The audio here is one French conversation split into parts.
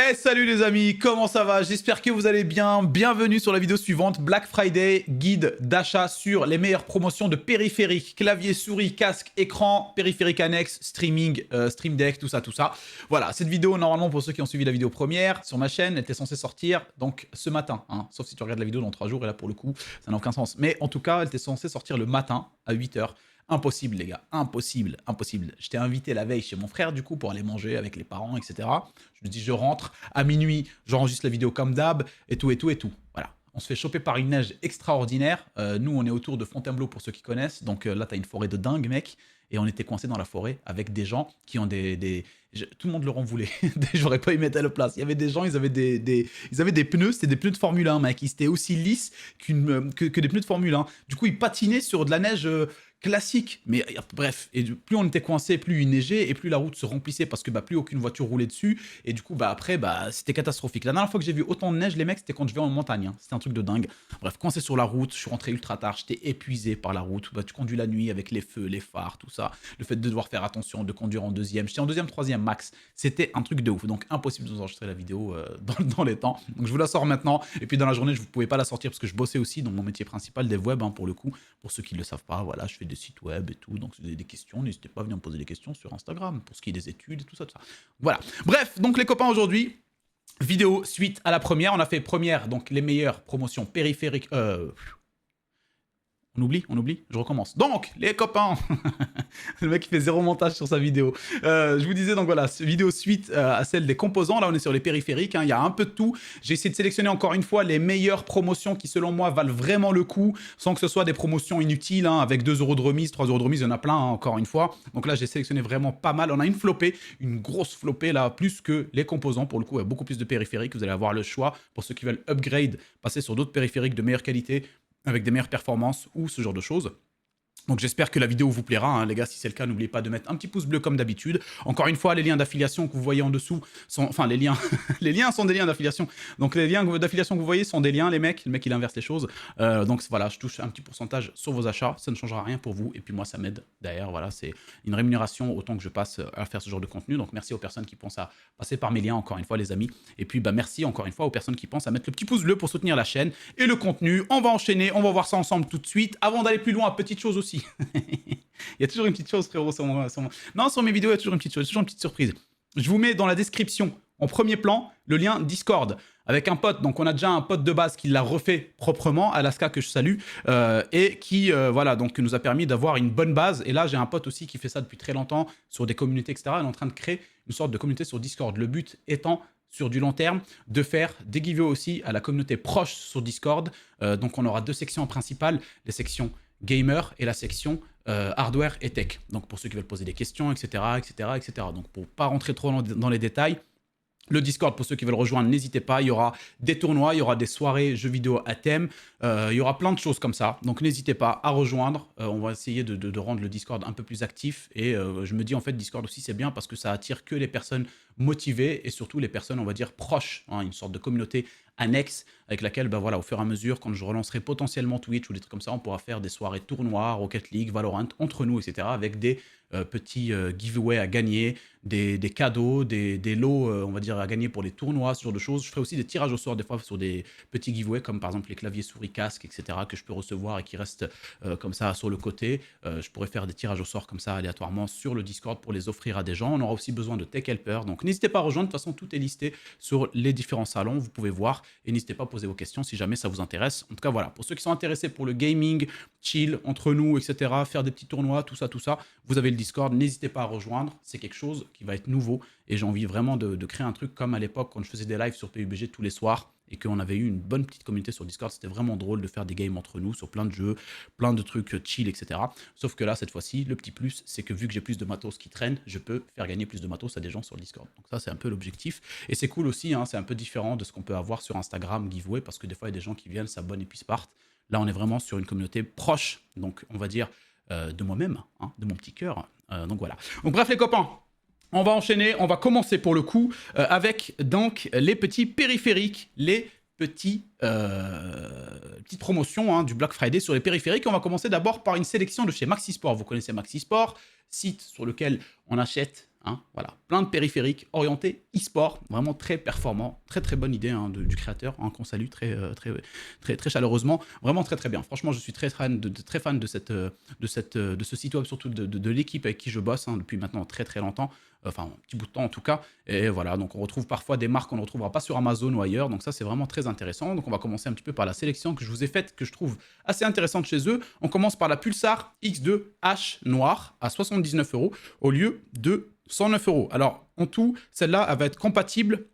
Ouais, salut les amis, comment ça va? J'espère que vous allez bien. Bienvenue sur la vidéo suivante, Black Friday, guide d'achat sur les meilleures promotions de périphériques, clavier, souris, casque, écran, périphérique annexe, streaming, Stream Deck, tout ça, tout ça. Voilà, cette vidéo, normalement, pour ceux qui ont suivi la vidéo première, sur ma chaîne, elle était censée sortir donc ce matin, hein, sauf si tu regardes la vidéo dans 3 jours, et là, pour le coup, ça n'a aucun sens. Mais en tout cas, elle était censée sortir le matin, à 8 h. Impossible, les gars. Impossible, impossible. J'étais invité la veille chez mon frère, du coup, pour aller manger avec les parents, etc. Je me dis, je rentre. À minuit, j'enregistre la vidéo comme d'hab, et tout, et tout, et tout. Voilà. On se fait choper par une neige extraordinaire. Nous, on est autour de Fontainebleau, pour ceux qui connaissent. Donc là, t'as une forêt de dingue, mec. Et on était coincés dans la forêt avec des gens qui ont tout le monde leur en voulait. J'aurais pas y mettre à la place. Il y avait des gens, ils avaient des pneus, c'était des pneus de Formule 1, mec. Ils étaient aussi lisses que des pneus de Formule 1. Du coup, ils patinaient sur de la neige classique. Mais bref, et plus on était coincés, plus il neigeait et plus la route se remplissait parce que plus aucune voiture roulait dessus. Et du coup, après, c'était catastrophique. La dernière fois que j'ai vu autant de neige, les mecs, c'était quand je vais en montagne. Hein. C'était un truc de dingue. Bref, coincé sur la route, je suis rentré ultra tard, j'étais épuisé par la route. Tu conduis la nuit avec les feux, les phares, tout ça. Le fait de devoir faire attention, de conduire en deuxième. J'étais en deuxième, troisième max. C'était un truc de ouf. Donc, impossible de vous enregistrer la vidéo dans les temps. Donc, je vous la sors maintenant. Et puis, dans la journée, je ne pouvais pas la sortir parce que je bossais aussi dans mon métier principal, dev web, hein, pour le coup. Pour ceux qui ne le savent pas, voilà, je fais des sites web et tout. Donc, si vous avez des questions, n'hésitez pas à venir me poser des questions sur Instagram pour ce qui est des études et tout ça, tout ça. Voilà. Bref, donc les copains, aujourd'hui, vidéo suite à la première. On a fait première, donc les meilleures promotions périphériques. On oublie, je recommence. Donc, les copains, le mec qui fait zéro montage sur sa vidéo. Je vous disais donc voilà, vidéo suite à celle des composants. Là, on est sur les périphériques, hein, il y a un peu de tout. J'ai essayé de sélectionner encore une fois les meilleures promotions qui, selon moi, valent vraiment le coup, sans que ce soit des promotions inutiles, hein, avec 2 € de remise, 3 € de remise, il y en a plein, hein, encore une fois. Donc là, j'ai sélectionné vraiment pas mal. On a une flopée, une grosse flopée, là, plus que les composants. Pour le coup, il y a beaucoup plus de périphériques. Vous allez avoir le choix, pour ceux qui veulent upgrade, passer sur d'autres périphériques de meilleure qualité, avec des meilleures performances ou ce genre de choses. Donc j'espère que la vidéo vous plaira, hein, les gars. Si c'est le cas, n'oubliez pas de mettre un petit pouce bleu comme d'habitude. Encore une fois, les liens d'affiliation que vous voyez en dessous sont... Enfin, les liens... les liens sont des liens d'affiliation. Donc les liens d'affiliation que vous voyez sont des liens, les mecs. Le mec, il inverse les choses. Donc voilà, je touche un petit pourcentage sur vos achats. Ça ne changera rien pour vous. Et puis moi, ça m'aide. D'ailleurs, voilà, c'est une rémunération autant que je passe à faire ce genre de contenu. Donc merci aux personnes qui pensent à passer par mes liens, encore une fois, les amis. Et puis merci encore une fois aux personnes qui pensent à mettre le petit pouce bleu pour soutenir la chaîne et le contenu. On va enchaîner, on va voir ça ensemble tout de suite. Avant d'aller plus loin, petite chose aussi. Il y a toujours une petite chose, frérot, Non, sur mes vidéos, il y a toujours une petite chose, toujours une petite surprise. Je vous mets dans la description, en premier plan, le lien Discord avec un pote. Donc, on a déjà un pote de base qui l'a refait proprement, Alaska, que je salue, et qui, voilà, donc nous a permis d'avoir une bonne base. Et là, j'ai un pote aussi qui fait ça depuis très longtemps sur des communautés, etc. Il est en train de créer une sorte de communauté sur Discord. Le but étant, sur du long terme, de faire des giveaways aussi à la communauté proche sur Discord. Donc, on aura 2 sections principales, les sections gamer et la section hardware et tech. Donc pour ceux qui veulent poser des questions, etc., etc., etc. Donc pour pas rentrer trop dans les détails, le Discord, pour ceux qui veulent rejoindre, n'hésitez pas. Il y aura des tournois, il y aura des soirées jeux vidéo à thème. Il y aura plein de choses comme ça. Donc n'hésitez pas à rejoindre. On va essayer de rendre le Discord un peu plus actif. Et je me dis, en fait, Discord aussi, c'est bien parce que ça attire que les personnes motivées et surtout les personnes, on va dire, proches. Hein, une sorte de communauté annexe avec laquelle, voilà, au fur et à mesure, quand je relancerai potentiellement Twitch ou des trucs comme ça, on pourra faire des soirées tournois, Rocket League, Valorant, entre nous, etc. avec des petits giveaways à gagner, des cadeaux, des lots, on va dire, à gagner pour les tournois, ce genre de choses. Je ferai aussi des tirages au sort des fois sur des petits giveaways, comme par exemple les claviers souris casques, etc., que je peux recevoir et qui restent comme ça sur le côté. Je pourrais faire des tirages au sort comme ça aléatoirement sur le Discord pour les offrir à des gens. On aura aussi besoin de Tech Helper, donc n'hésitez pas à rejoindre. De toute façon, tout est listé sur les différents salons, vous pouvez voir, et n'hésitez pas à poser vos questions si jamais ça vous intéresse. En tout cas, voilà, pour ceux qui sont intéressés pour le gaming, chill, entre nous, etc., faire des petits tournois, tout ça, vous avez le Discord, n'hésitez pas à rejoindre. C'est quelque chose qui va être nouveau et j'ai envie vraiment de créer un truc comme à l'époque quand je faisais des lives sur PUBG tous les soirs et qu'on avait eu une bonne petite communauté sur Discord. C'était vraiment drôle de faire des games entre nous sur plein de jeux, plein de trucs chill, etc. Sauf que là, cette fois-ci, le petit plus, c'est que vu que j'ai plus de matos qui traînent, je peux faire gagner plus de matos à des gens sur le Discord. Donc ça, c'est un peu l'objectif. Et c'est cool aussi, hein, c'est un peu différent de ce qu'on peut avoir sur Instagram, giveaway, parce que des fois, il y a des gens qui viennent, s'abonnent et puis se partent. Là, on est vraiment sur une communauté proche, donc on va dire de moi-même, hein, de mon petit cœur. Donc voilà. Donc bref, les copains, on va enchaîner, on va commencer pour le coup avec donc les petits périphériques, les petites promotions, hein, du Black Friday sur les périphériques. On va commencer d'abord par une sélection de chez Maxisport. Vous connaissez Maxisport, site sur lequel on achète hein, voilà, plein de périphériques orientés e-sport, vraiment très performant, très très bonne idée hein, du créateur, hein, qu'on salue très chaleureusement, vraiment très très bien. Franchement, je suis très fan très fan de ce site web, surtout de l'équipe avec qui je bosse hein, depuis maintenant très longtemps. Enfin, un petit bout de temps en tout cas. Et voilà, donc on retrouve parfois des marques qu'on ne retrouvera pas sur Amazon ou ailleurs. Donc ça, c'est vraiment très intéressant. Donc on va commencer un petit peu par la sélection que je vous ai faite, que je trouve assez intéressante chez eux. On commence par la Pulsar X2H noire à 79 € au lieu de 109 €. Alors, en tout, celle-là, elle va être compatible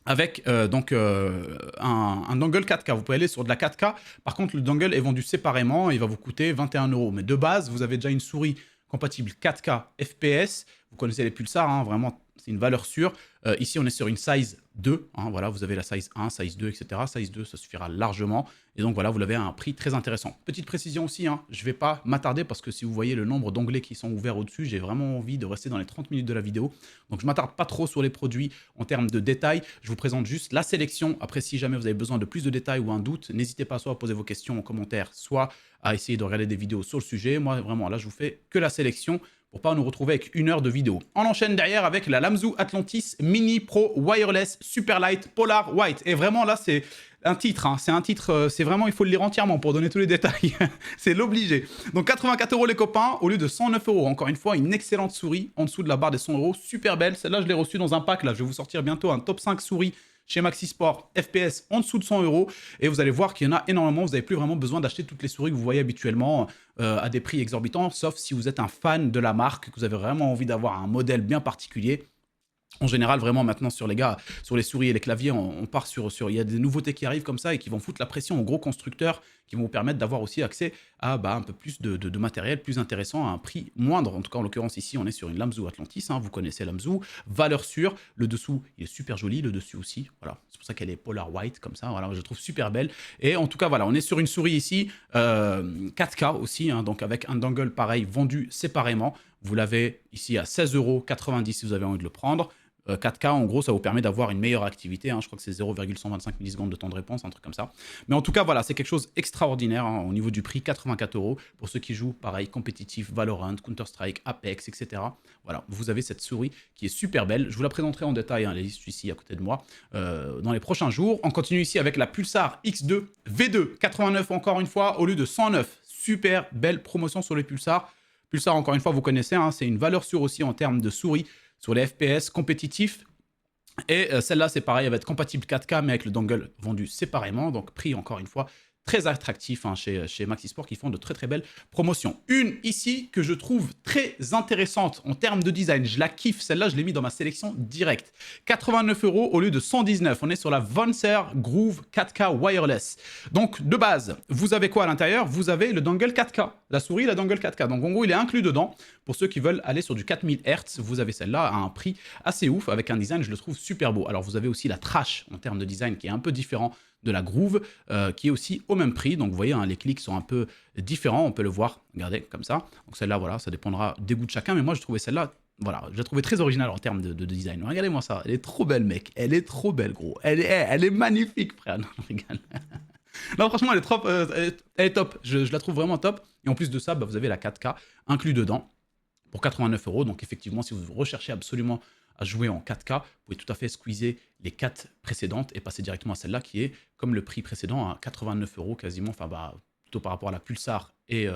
avec un dongle 4K. Vous pouvez aller sur de la 4K. Par contre, le dongle est vendu séparément. Il va vous coûter 21 €. Mais de base, vous avez déjà une souris compatible 4K FPS. Vous connaissez les Pulsar, hein, vraiment, c'est une valeur sûre. Ici, on est sur une size 2. Hein, voilà, vous avez la size 1, size 2, etc. Size 2, ça suffira largement. Et donc, voilà, vous l'avez à un prix très intéressant. Petite précision aussi, hein, je ne vais pas m'attarder parce que si vous voyez le nombre d'onglets qui sont ouverts au-dessus, j'ai vraiment envie de rester dans les 30 minutes de la vidéo. Donc, je ne m'attarde pas trop sur les produits en termes de détails. Je vous présente juste la sélection. Après, si jamais vous avez besoin de plus de détails ou un doute, n'hésitez pas soit à poser vos questions en commentaire, soit à essayer de regarder des vidéos sur le sujet. Moi, vraiment, là, je vous fais que la sélection pour pas nous retrouver avec 1 heure de vidéo. On enchaîne derrière avec la Lamzhou Atlantis Mini Pro Wireless Superlight Polar White. Et vraiment, là, c'est un titre. Hein. C'est un titre, c'est vraiment, il faut le lire entièrement pour donner tous les détails. C'est l'obligé. Donc, 84 € les copains, au lieu de 109 €. Encore une fois, une excellente souris en dessous de la barre des 100 €. Super belle. Celle-là, je l'ai reçue dans un pack. Là, je vais vous sortir bientôt un top 5 souris chez Maxisport, FPS en dessous de 100 €. Et vous allez voir qu'il y en a énormément. Vous n'avez plus vraiment besoin d'acheter toutes les souris que vous voyez habituellement à des prix exorbitants, sauf si vous êtes un fan de la marque, que vous avez vraiment envie d'avoir un modèle bien particulier. En général, vraiment, maintenant, sur les gars, sur les souris et les claviers, on part sur... Il y a des nouveautés qui arrivent comme ça et qui vont foutre la pression aux gros constructeurs, qui vont vous permettre d'avoir aussi accès à un peu plus de matériel plus intéressant à un prix moindre. En tout cas, en l'occurrence, ici, on est sur une Lamzhou Atlantis. Hein, vous connaissez Lamzhou. Valeur sûre. Le dessous, il est super joli. Le dessus aussi. Voilà. C'est pour ça qu'elle est polar white, comme ça. Voilà, je la trouve super belle. Et en tout cas, voilà, on est sur une souris ici, 4K aussi, hein, donc avec un dongle pareil, vendu séparément. Vous l'avez ici à 16,90 € si vous avez envie de le prendre. 4K, en gros, ça vous permet d'avoir une meilleure activité. Hein. Je crois que c'est 0,125 millisecondes de temps de réponse, un truc comme ça. Mais en tout cas, voilà, c'est quelque chose d'extraordinaire hein, au niveau du prix, 84 € pour ceux qui jouent, pareil, compétitif, Valorant, Counter-Strike, Apex, etc. Voilà, vous avez cette souris qui est super belle. Je vous la présenterai en détail, hein, elle est ici à côté de moi, dans les prochains jours. On continue ici avec la Pulsar X2 V2, 89 encore une fois, au lieu de 109. Super belle promotion sur les Pulsar. Pulsar, encore une fois, vous connaissez, hein, c'est une valeur sûre aussi en termes de souris sur les FPS compétitifs. Et celle-là, c'est pareil, elle va être compatible 4K, mais avec le dongle vendu séparément. Donc, prix, encore une fois, très attractif hein, chez Maxisport, qui font de très belles promotions. Une ici que je trouve très intéressante en termes de design. Je la kiffe, celle-là, je l'ai mis dans ma sélection directe. 89 € au lieu de 119. On est sur la Voncer Groove 4K Wireless. Donc, de base, vous avez quoi à l'intérieur? Vous avez le dongle 4K, la souris, la dongle 4K. Donc, en gros, il est inclus dedans. Pour ceux qui veulent aller sur du 4000 Hz, vous avez celle-là à un prix assez ouf, avec un design, je le trouve super beau. Alors, vous avez aussi la Trash en termes de design qui est un peu différent de la Groove, qui est aussi au même prix. Donc, vous voyez, hein, les clics sont un peu différents. On peut le voir, regardez, comme ça. Donc, celle-là, voilà, ça dépendra des goûts de chacun. Mais moi, je trouvais celle-là, voilà, je la trouvais très originale en termes de design. Regardez-moi ça. Elle est trop belle, mec. Elle est trop belle, gros. Elle est magnifique, frère. Non, je rigole. Non, franchement, elle est top. Je la trouve vraiment top. Et en plus de ça, vous avez la 4K inclus dedans pour 89 €. Donc, effectivement, si vous recherchez absolument à jouer en 4K, vous pouvez tout à fait squeezer les 4 précédentes et passer directement à celle-là qui est, comme le prix précédent, à 89 € quasiment, enfin plutôt par rapport à la Pulsar et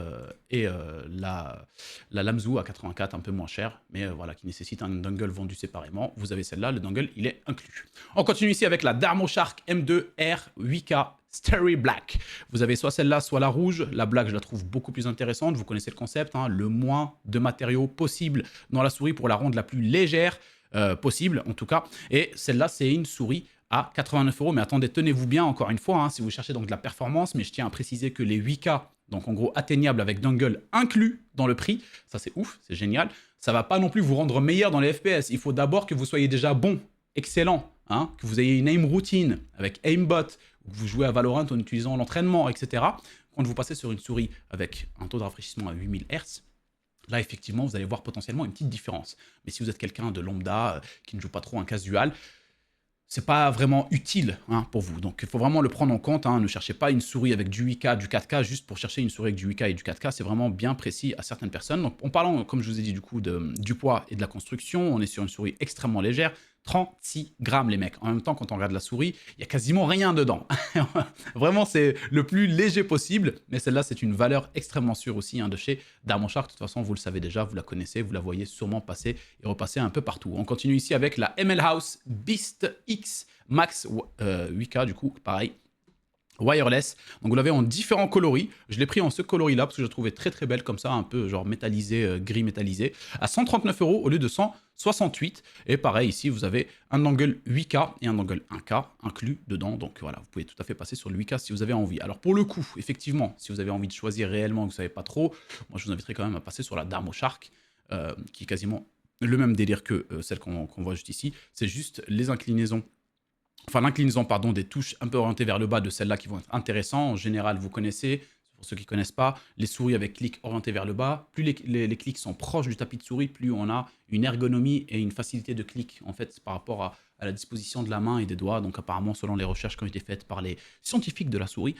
la Lamzhou à 84, un peu moins cher, mais voilà, qui nécessite un dongle vendu séparément. Vous avez celle-là, le dongle, il est inclus. On continue ici avec la Thermoshark M2R 8K Starry Black. Vous avez soit celle-là, soit la rouge. La black, je la trouve beaucoup plus intéressante. Vous connaissez le concept, hein, le moins de matériaux possible dans la souris pour la rendre la plus légère possible, en tout cas. Et celle-là, c'est une souris à 89 €. Mais attendez, tenez-vous bien, encore une fois, hein, si vous cherchez donc de la performance, mais je tiens à préciser que les 8K, donc en gros atteignables avec dongle inclus dans le prix, ça c'est ouf, c'est génial. Ça va pas non plus vous rendre meilleur dans les FPS. Il faut d'abord que vous soyez déjà bon, excellent, hein, que vous ayez une aim routine avec aimbot, ou que vous jouez à Valorant en utilisant l'entraînement, etc. Quand vous passez sur une souris avec un taux de rafraîchissement à 8000 Hz, là, effectivement, vous allez voir potentiellement une petite différence. Mais si vous êtes quelqu'un de lambda, qui ne joue pas trop un casual, c'est pas vraiment utile hein, pour vous. Donc, il faut vraiment le prendre en compte. Hein. Ne cherchez pas une souris avec du 8K, du 4K, juste pour chercher une souris avec du 8K et du 4K. C'est vraiment bien précis à certaines personnes. Donc, en parlant, comme je vous ai dit, du coup, du poids et de la construction, on est sur une souris extrêmement légère. 36 grammes, les mecs. En même temps, quand on regarde la souris, il y a quasiment rien dedans. Vraiment, c'est le plus léger possible. Mais celle-là, c'est une valeur extrêmement sûre aussi hein, de chez Diamond Shark. De toute façon, vous le savez déjà, vous la connaissez, vous la voyez sûrement passer et repasser un peu partout. On continue ici avec la ML House Beast X Max 8K, du coup, pareil. Wireless, donc vous l'avez en différents coloris. Je l'ai pris en ce coloris là parce que je la trouvais très très belle comme ça, un peu genre métallisé, gris métallisé, à 139 € au lieu de 168. Et pareil ici vous avez un angle 8K et un angle 1K inclus dedans, donc voilà, vous pouvez tout à fait passer sur le 8K si vous avez envie. Alors pour le coup, effectivement, si vous avez envie de choisir réellement, vous savez pas trop, moi je vous inviterai quand même à passer sur la Diamond Shark, qui est quasiment le même délire que celle qu'on voit juste ici. C'est juste les inclinaisons. Enfin, l'inclinaison, pardon, des touches un peu orientées vers le bas de celles-là qui vont être intéressantes. En général, vous connaissez, pour ceux qui ne connaissent pas, les souris avec clics orientés vers le bas. Plus les clics sont proches du tapis de souris, plus on a une ergonomie et une facilité de clic, en fait, par rapport à la disposition de la main et des doigts. Donc, apparemment, selon les recherches qui ont été faites par les scientifiques de la souris,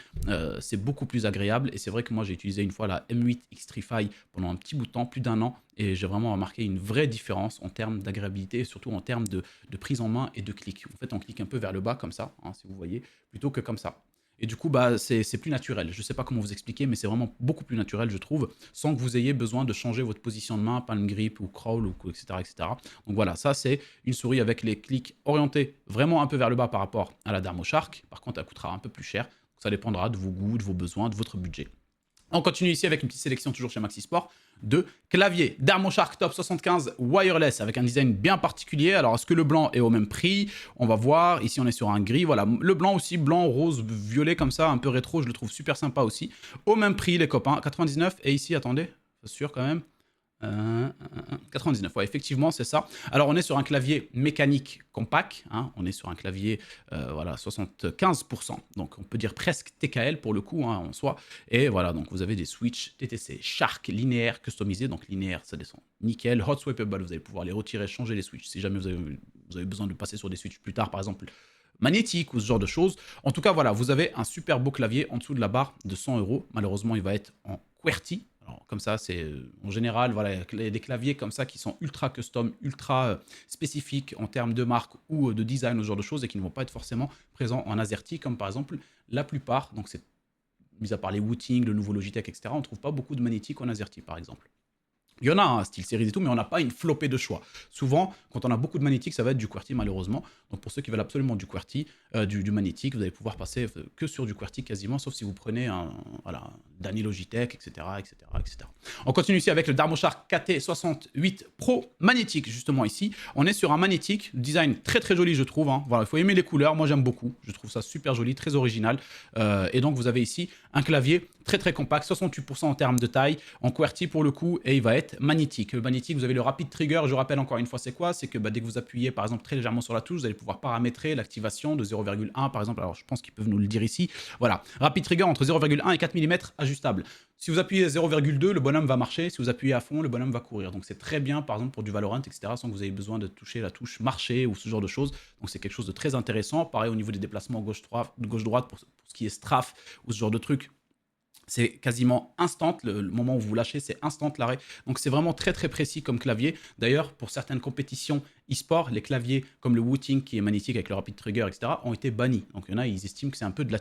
c'est beaucoup plus agréable. Et c'est vrai que moi, j'ai utilisé une fois la M8 Xtrify pendant un petit bout de temps, plus d'1 an, et j'ai vraiment remarqué une vraie différence en termes d'agréabilité et surtout en termes de prise en main et de clic. En fait, on clique un peu vers le bas comme ça, hein, si vous voyez, plutôt que comme ça. Et du coup, bah, c'est plus naturel. Je ne sais pas comment vous expliquer, mais c'est vraiment beaucoup plus naturel, je trouve, sans que vous ayez besoin de changer votre position de main, palm grip ou crawl, ou etc., etc. Donc voilà, ça c'est une souris avec les clics orientés vraiment un peu vers le bas par rapport à la Diamond Shark. Par contre, elle coûtera un peu plus cher. Donc, ça dépendra de vos goûts, de vos besoins, de votre budget. On continue ici avec une petite sélection toujours chez Maxi Sport de clavier Diamond Shark Top 75 Wireless avec un design bien particulier. Alors, est-ce que le blanc est au même prix? On va voir. Ici, on est sur un gris. Voilà, le blanc aussi, blanc, rose, violet comme ça, un peu rétro. Je le trouve super sympa aussi. Au même prix, les copains. 99. Et ici, attendez, c'est sûr quand même. 99, ouais, effectivement, c'est ça. Alors, on est sur un clavier mécanique compact, hein, on est sur un clavier, voilà, 75%, donc on peut dire presque TKL pour le coup, hein, en soi. Et voilà, donc vous avez des switches TTC Shark linéaires customisés, donc linéaire, ça descend nickel. Hot swappable, vous allez pouvoir les retirer, changer les switches si jamais vous avez besoin de passer sur des switches plus tard, par exemple magnétique ou ce genre de choses. En tout cas, voilà, vous avez un super beau clavier en dessous de la barre de 100 €. Malheureusement, il va être en QWERTY. Alors, comme ça, c'est en général, voilà, des claviers comme ça qui sont ultra custom, ultra spécifiques en termes de marque ou de design, ce genre de choses, et qui ne vont pas être forcément présents en AZERTY, comme par exemple la plupart. Donc, c'est mis à part les Wooting, le nouveau Logitech, etc. On ne trouve pas beaucoup de magnétiques en AZERTY, par exemple. Il y en a un style série et tout, mais on n'a pas une flopée de choix. Souvent, quand on a beaucoup de magnétiques, ça va être du QWERTY malheureusement. Donc pour ceux qui veulent absolument du QWERTY, du magnétique, vous allez pouvoir passer que sur du QWERTY quasiment, sauf si vous prenez un dernier Logitech, etc., etc., etc. On continue ici avec le Diamond Shark KT68 Pro magnétique, justement ici. On est sur un magnétique, design très très joli je trouve. Hein. Voilà, il faut aimer les couleurs, moi j'aime beaucoup. Je trouve ça super joli, très original. Et donc vous avez ici un clavier très très compact, 68% en termes de taille, en QWERTY pour le coup, et il va être magnétique. Le magnétique, vous avez le rapid trigger, je rappelle encore une fois c'est quoi, c'est que dès que vous appuyez par exemple très légèrement sur la touche, vous allez pouvoir paramétrer l'activation de 0,1 par exemple, alors je pense qu'ils peuvent nous le dire ici, voilà, rapid trigger entre 0,1 et 4 mm ajustable. Si vous appuyez 0,2, le bonhomme va marcher, si vous appuyez à fond, le bonhomme va courir, donc c'est très bien par exemple pour du Valorant, etc., sans que vous ayez besoin de toucher la touche marcher ou ce genre de choses, donc c'est quelque chose de très intéressant. Pareil au niveau des déplacements gauche-droite pour ce qui est strafe ou ce genre de trucs. C'est quasiment instant, le moment où vous lâchez, c'est instant l'arrêt. Donc c'est vraiment très très précis comme clavier. D'ailleurs, pour certaines compétitions e-sport, les claviers comme le Wooting qui est magnétique avec le rapid trigger, etc., ont été bannis. Donc il y en a, ils estiment que c'est un peu du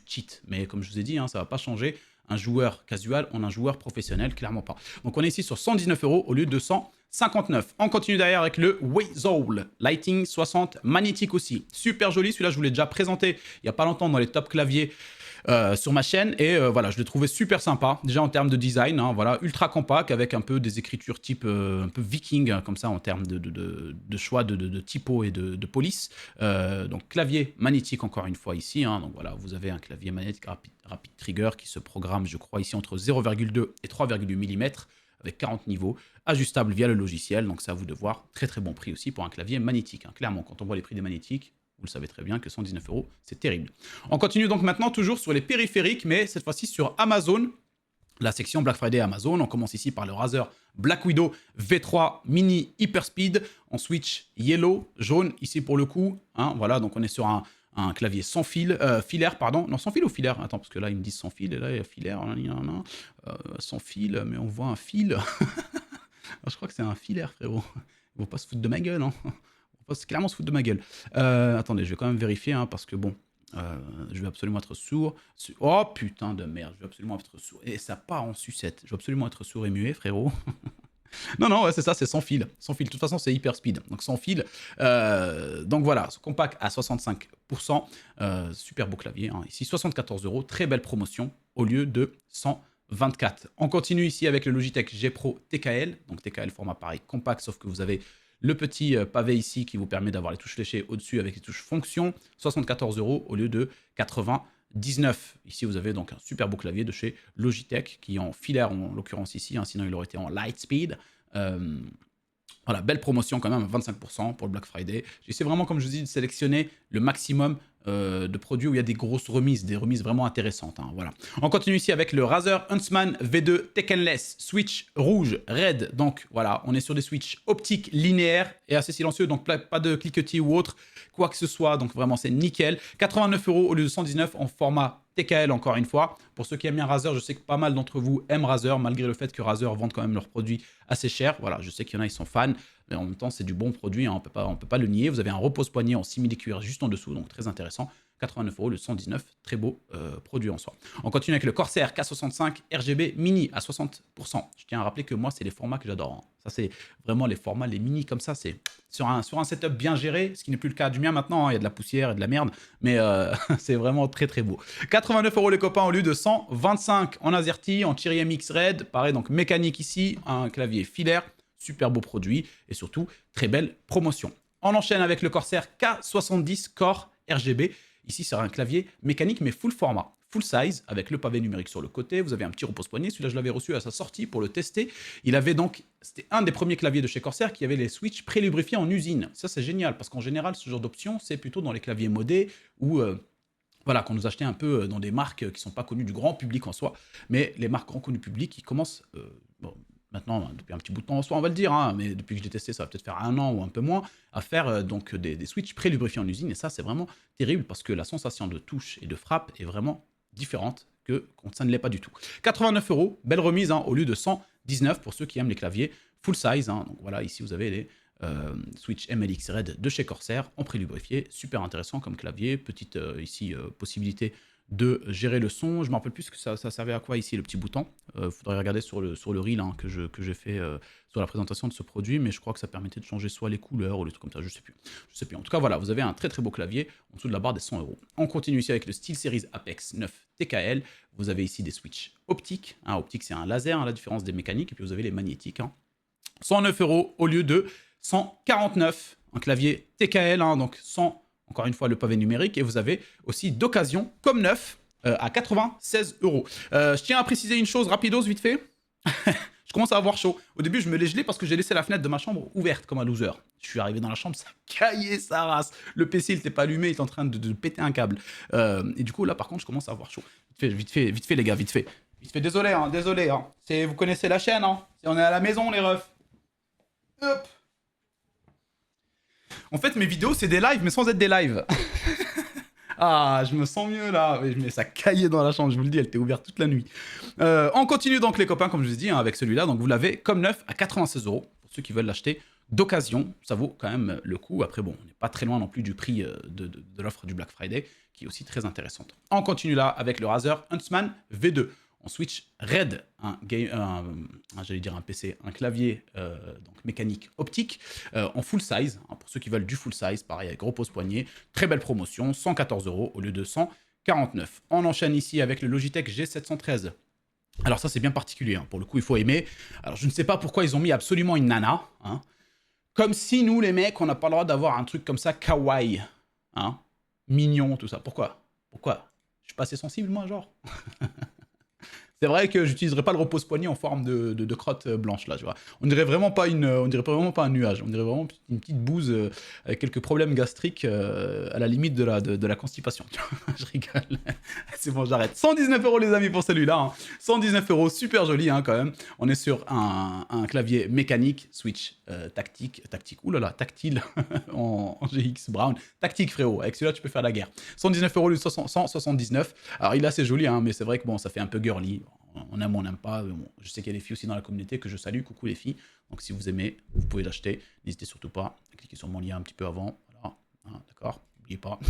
cheat. Mais comme je vous ai dit, hein, ça ne va pas changer un joueur casual en un joueur professionnel, clairement pas. Donc on est ici sur 119 € au lieu de 159. On continue derrière avec le Wazowl Lighting 60 magnétique aussi. Super joli, celui-là je vous l'ai déjà présenté il n'y a pas longtemps dans les top claviers sur ma chaîne et voilà, je l'ai trouvé super sympa déjà en termes de design, hein, voilà, ultra compact avec un peu des écritures type un peu viking hein, comme ça en termes de choix de typo et de police. Donc clavier magnétique encore une fois ici, hein, donc voilà, vous avez un clavier magnétique rapid trigger qui se programme je crois ici entre 0,2 et 3,8 mm avec 40 niveaux, ajustable via le logiciel, donc c'est à vous de voir, très très bon prix aussi pour un clavier magnétique, hein. Clairement quand on voit les prix des magnétiques, vous le savez très bien que 119 €, c'est terrible. On continue donc maintenant toujours sur les périphériques, mais cette fois-ci sur Amazon. la section Black Friday Amazon. On commence ici par le Razer Black Widow V3 Mini Hyperspeed en switch yellow, jaune, ici pour le coup. Hein, voilà, donc on est sur un clavier sans fil, filaire, pardon. Non, sans fil ou filaire? Attends, parce que là, ils me disent sans fil, et là, il y a filaire, sans fil, mais on voit un fil. Je crois que c'est un filaire, frérot. Ils vont pas se foutre de ma gueule, hein. Ils vont clairement se foutre de ma gueule. Attendez, je vais quand même vérifier, hein, parce que bon... je vais absolument être sourd. Oh putain de merde, je vais absolument être sourd. Et ça part en sucette. Je vais absolument être sourd et muet, frérot. Non, non, ouais, c'est ça, c'est sans fil. Sans fil. De toute façon, c'est hyper speed. Donc sans fil. Donc voilà, ce compact à 65%. Super beau clavier. Hein. Ici, 74 €. Très belle promotion au lieu de 124. On continue ici avec le Logitech G Pro TKL. Donc TKL format pareil, compact, sauf que vous avez le petit pavé ici qui vous permet d'avoir les touches fléchées au-dessus avec les touches fonction, 74 € au lieu de 99. Ici, vous avez donc un super beau clavier de chez Logitech qui est en filaire en l'occurrence ici, hein, sinon il aurait été en Lightspeed. Voilà, belle promotion quand même, 25% pour le Black Friday. J'essaie vraiment, comme je vous dis, de sélectionner le maximum de produits où il y a des grosses remises, des remises vraiment intéressantes. Hein, voilà. On continue ici avec le Razer Huntsman V2 Tekkenless, switch rouge, red. Donc voilà, on est sur des switches optiques linéaires et assez silencieux, donc pas de cliquetis ou autre, quoi que ce soit. Donc vraiment, c'est nickel. 89 € au lieu de 119 en format TKL, encore une fois. Pour ceux qui aiment bien Razer, je sais que pas mal d'entre vous aiment Razer, malgré le fait que Razer vende quand même leurs produits assez cher. Voilà, je sais qu'il y en a, ils sont fans, mais en même temps, c'est du bon produit, hein, on peut pas le nier. Vous avez un repose-poignet en simili-cuir juste en dessous, donc très intéressant. 89 € le 119, très beau produit en soi. On continue avec le Corsair K65 RGB Mini à 60%. Je tiens à rappeler que moi, c'est les formats que j'adore. Hein. Ça, c'est vraiment les formats, les mini comme ça, c'est sur un setup bien géré, ce qui n'est plus le cas du mien maintenant. Hein. Il y a de la poussière et de la merde, mais c'est vraiment très très beau. 89 € les copains au lieu de 125 en AZERTY, en Cherry MX Red. Pareil, donc mécanique ici, un clavier filaire, super beau produit et surtout très belle promotion. On enchaîne avec le Corsair K70 Core RGB. Ici, c'est un clavier mécanique, mais full format, full size, avec le pavé numérique sur le côté. Vous avez un petit repose-poignet. Celui-là, je l'avais reçu à sa sortie pour le tester. Il avait donc, c'était un des premiers claviers de chez Corsair qui avait les switches pré-lubrifiés en usine. Ça, c'est génial, parce qu'en général, ce genre d'option, c'est plutôt dans les claviers modés ou... voilà, qu'on nous achetait un peu dans des marques qui ne sont pas connues du grand public en soi, mais les marques grand connues public qui commencent, bon, maintenant, depuis un petit bout de temps en soi, on va le dire, hein, mais depuis que je l'ai testé, ça va peut-être faire 1 an ou un peu moins, à faire donc des switches pré-lubrifiés en usine, et ça, c'est vraiment terrible, parce que la sensation de touche et de frappe est vraiment différente que quand ça ne l'est pas du tout. 89 €, belle remise, hein, au lieu de 119 pour ceux qui aiment les claviers full size, hein, donc voilà, ici vous avez les... Switch MLX Red de chez Corsair en pré-lubrifié, super intéressant comme clavier, petite ici possibilité de gérer le son. Je ne me rappelle plus que ça servait à quoi ici le petit bouton. Faudrait regarder sur le reel hein, que j'ai fait sur la présentation de ce produit, mais je crois que ça permettait de changer soit les couleurs ou les trucs comme ça, je sais plus. En tout cas voilà, vous avez un très très beau clavier en dessous de la barre des 100 €. On continue ici avec le SteelSeries Apex 9 TKL. Vous avez ici des switches optiques. Hein, optique c'est un laser, hein, la différence des mécaniques, et puis vous avez les magnétiques. Hein. 109 € au lieu de 149, un clavier TKL, hein, donc sans, encore une fois, le pavé numérique. Et vous avez aussi d'occasion, comme neuf, à 96 €. Je tiens à préciser une chose, rapidos, vite fait. Je commence à avoir chaud. Au début, je me l'ai gelé parce que j'ai laissé la fenêtre de ma chambre ouverte comme un loser. Je suis arrivé dans la chambre, ça caillait sa race. Le PC, il n'était pas allumé, il était en train de péter un câble. Et du coup, là, par contre, je commence à avoir chaud. Vite fait, les gars, vite fait. Désolé, hein, désolé. Hein. Vous connaissez la chaîne, hein. On est à la maison, les refs. Hop. En fait, mes vidéos, c'est des lives, mais sans être des lives. Ah, je me sens mieux là. Mais ça caillait dans la chambre, je vous le dis, elle était ouverte toute la nuit. On continue donc, les copains, comme je vous ai dit, hein, avec celui-là. Donc, vous l'avez comme neuf à 96 € pour ceux qui veulent l'acheter d'occasion. Ça vaut quand même le coup. Après, bon, on n'est pas très loin non plus du prix de l'offre du Black Friday, qui est aussi très intéressante. On continue là avec le Razer Huntsman V2. On switch Red, j'allais dire un PC, un clavier donc mécanique optique en full size, hein, pour ceux qui veulent du full size, pareil avec gros pose-poignet, très belle promotion, 114 € au lieu de 149. On enchaîne ici avec le Logitech G713. Alors ça c'est bien particulier, hein, pour le coup il faut aimer. Alors je ne sais pas pourquoi ils ont mis absolument une nana, hein, comme si nous les mecs on n'a pas le droit d'avoir un truc comme ça kawaii, hein, mignon, tout ça. Pourquoi Je suis pas assez sensible moi genre C'est vrai que j'utiliserai pas le repose-poignet en forme de crotte blanche, là, tu vois. On dirait vraiment pas on dirait vraiment pas un nuage. On dirait vraiment une petite bouse avec quelques problèmes gastriques à la limite de la constipation. Tu vois. Je rigole. C'est bon, j'arrête. 119 € les amis pour celui-là. Hein. 119 €, super joli hein, quand même. On est sur un clavier mécanique, switch tactile, oulala, tactile en GX Brown. Tactique frérot, avec celui-là tu peux faire la guerre. 119 € le 179. Alors il est assez joli, hein, mais c'est vrai que bon, ça fait un peu girly. On aime ou on n'aime pas. Bon, je sais qu'il y a des filles aussi dans la communauté que je salue. Coucou les filles. Donc si vous aimez, vous pouvez l'acheter. N'hésitez surtout pas à cliquer sur mon lien un petit peu avant. Voilà. Hein, d'accord, n'oubliez pas.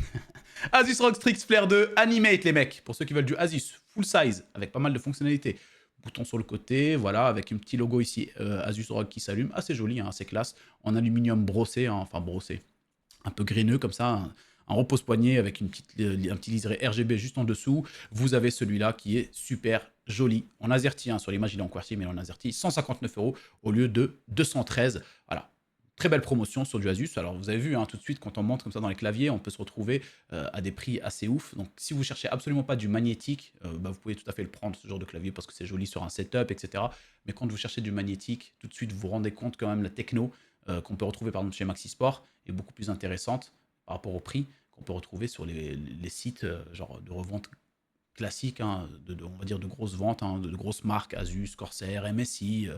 Asus ROG Strix Flare 2 Animate les mecs. Pour ceux qui veulent du Asus full size avec pas mal de fonctionnalités. Bouton sur le côté, voilà, avec un petit logo ici, Asus ROG qui s'allume. Assez joli, hein, assez classe. En aluminium brossé, hein, enfin brossé. Un peu graineux comme ça. Un repose-poignet avec un petit liseré RGB juste en dessous. Vous avez celui-là qui est super joli. En AZERTY, hein, sur l'image il est en QWERTY, mais en AZERTY, 159 € au lieu de 213. Voilà. Très belle promotion sur du Asus. Alors vous avez vu, hein, tout de suite, quand on monte comme ça dans les claviers, on peut se retrouver à des prix assez ouf. Donc si vous cherchez absolument pas du magnétique, bah, vous pouvez tout à fait le prendre, ce genre de clavier, parce que c'est joli sur un setup, etc. Mais quand vous cherchez du magnétique, tout de suite vous vous rendez compte quand même la techno qu'on peut retrouver par exemple chez Maxisport est beaucoup plus intéressante par rapport au prix qu'on peut retrouver sur les sites genre de revente classiques, hein, on va dire de grosses ventes, hein, de grosses marques, Asus, Corsair, MSI,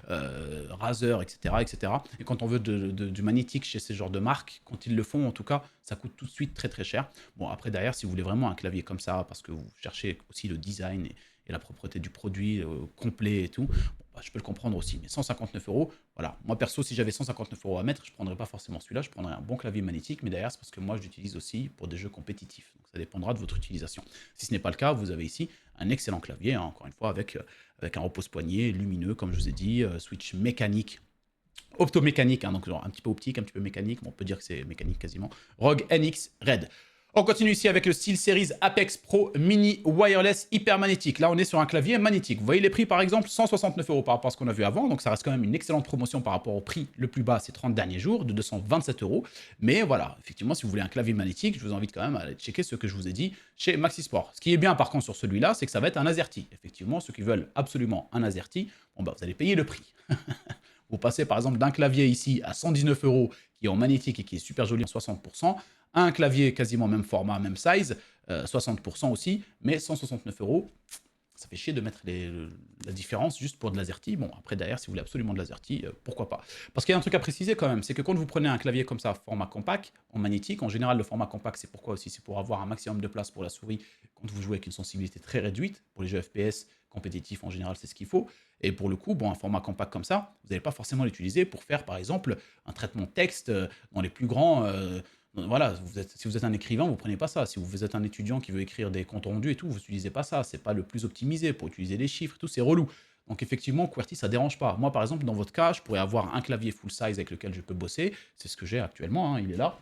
Razer, etc., etc. Et quand on veut du magnétique chez ces genres de marques, quand ils le font en tout cas, ça coûte tout de suite très très cher. Bon après derrière, si vous voulez vraiment un clavier comme ça, parce que vous cherchez aussi le design et la propreté du produit complet et tout, bon, bah, je peux le comprendre aussi. Mais 159 €, voilà. Moi perso, si j'avais 159 € à mettre, je ne prendrais pas forcément celui-là, je prendrais un bon clavier magnétique, mais derrière, c'est parce que moi, je l'utilise aussi pour des jeux compétitifs. Donc ça dépendra de votre utilisation. Si ce n'est pas le cas, vous avez ici un excellent clavier, hein, encore une fois, avec un repose-poignet lumineux, comme je vous ai dit, switch mécanique, optomécanique, hein, donc genre un petit peu optique, un petit peu mécanique, mais on peut dire que c'est mécanique quasiment. ROG NX Red. On continue ici avec le SteelSeries Apex Pro Mini Wireless Hyper Magnétique. Là, on est sur un clavier magnétique. Vous voyez les prix, par exemple, 169 € par rapport à ce qu'on a vu avant. Donc, ça reste quand même une excellente promotion par rapport au prix le plus bas ces 30 derniers jours, de 227 €. Mais voilà, effectivement, si vous voulez un clavier magnétique, je vous invite quand même à aller checker ce que je vous ai dit chez Maxisport. Ce qui est bien, par contre, sur celui-là, c'est que ça va être un AZERTY. Effectivement, ceux qui veulent absolument un AZERTY, bon, bah, vous allez payer le prix. Vous passez, par exemple, d'un clavier ici à 119 € qui est en magnétique et qui est super joli en 60%, un clavier quasiment même format, même size, 60% aussi, mais 169 €, ça fait chier de mettre la différence juste pour de l'AZERTY. Bon, après, derrière, si vous voulez absolument de l'AZERTY, pourquoi pas. Parce qu'il y a un truc à préciser quand même, c'est que quand vous prenez un clavier comme ça, format compact, en magnétique, en général, le format compact, c'est pourquoi aussi? C'est pour avoir un maximum de place pour la souris quand vous jouez avec une sensibilité très réduite. Pour les jeux FPS compétitifs, en général, c'est ce qu'il faut. Et pour le coup, bon, un format compact comme ça, vous n'allez pas forcément l'utiliser pour faire, par exemple, un traitement texte dans les plus grands... voilà, si vous êtes un écrivain, vous ne prenez pas ça. Si vous êtes un étudiant qui veut écrire des comptes rendus et tout, vous n'utilisez pas ça. C'est pas le plus optimisé pour utiliser les chiffres et tout, c'est relou. Donc effectivement, QWERTY, ça dérange pas. Moi, par exemple, dans votre cas, je pourrais avoir un clavier full size avec lequel je peux bosser. C'est ce que j'ai actuellement, hein, il est là.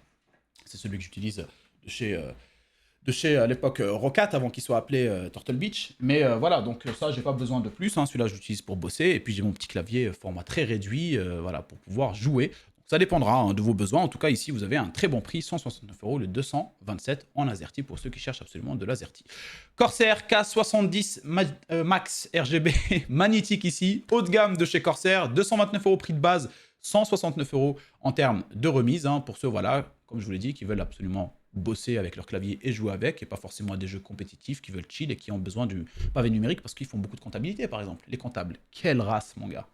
C'est celui que j'utilise de chez à l'époque Rocat, avant qu'il soit appelé Turtle Beach. Mais voilà, donc ça, j'ai pas besoin de plus. Hein. Celui-là, j'utilise pour bosser. Et puis j'ai mon petit clavier format très réduit, voilà, pour pouvoir jouer. Ça dépendra hein, de vos besoins. En tout cas, ici, vous avez un très bon prix, 169 €, le 227 en AZERTY pour ceux qui cherchent absolument de l'AZERTY. Corsair K70 Max RGB magnétique ici, haut de gamme de chez Corsair, 229 € prix de base, 169 € en termes de remise hein, pour ceux, voilà, comme je vous l'ai dit, qui veulent absolument bosser avec leur clavier et jouer avec, et pas forcément à des jeux compétitifs, qui veulent chill et qui ont besoin du pavé numérique parce qu'ils font beaucoup de comptabilité, par exemple. Les comptables, quelle race, mon gars.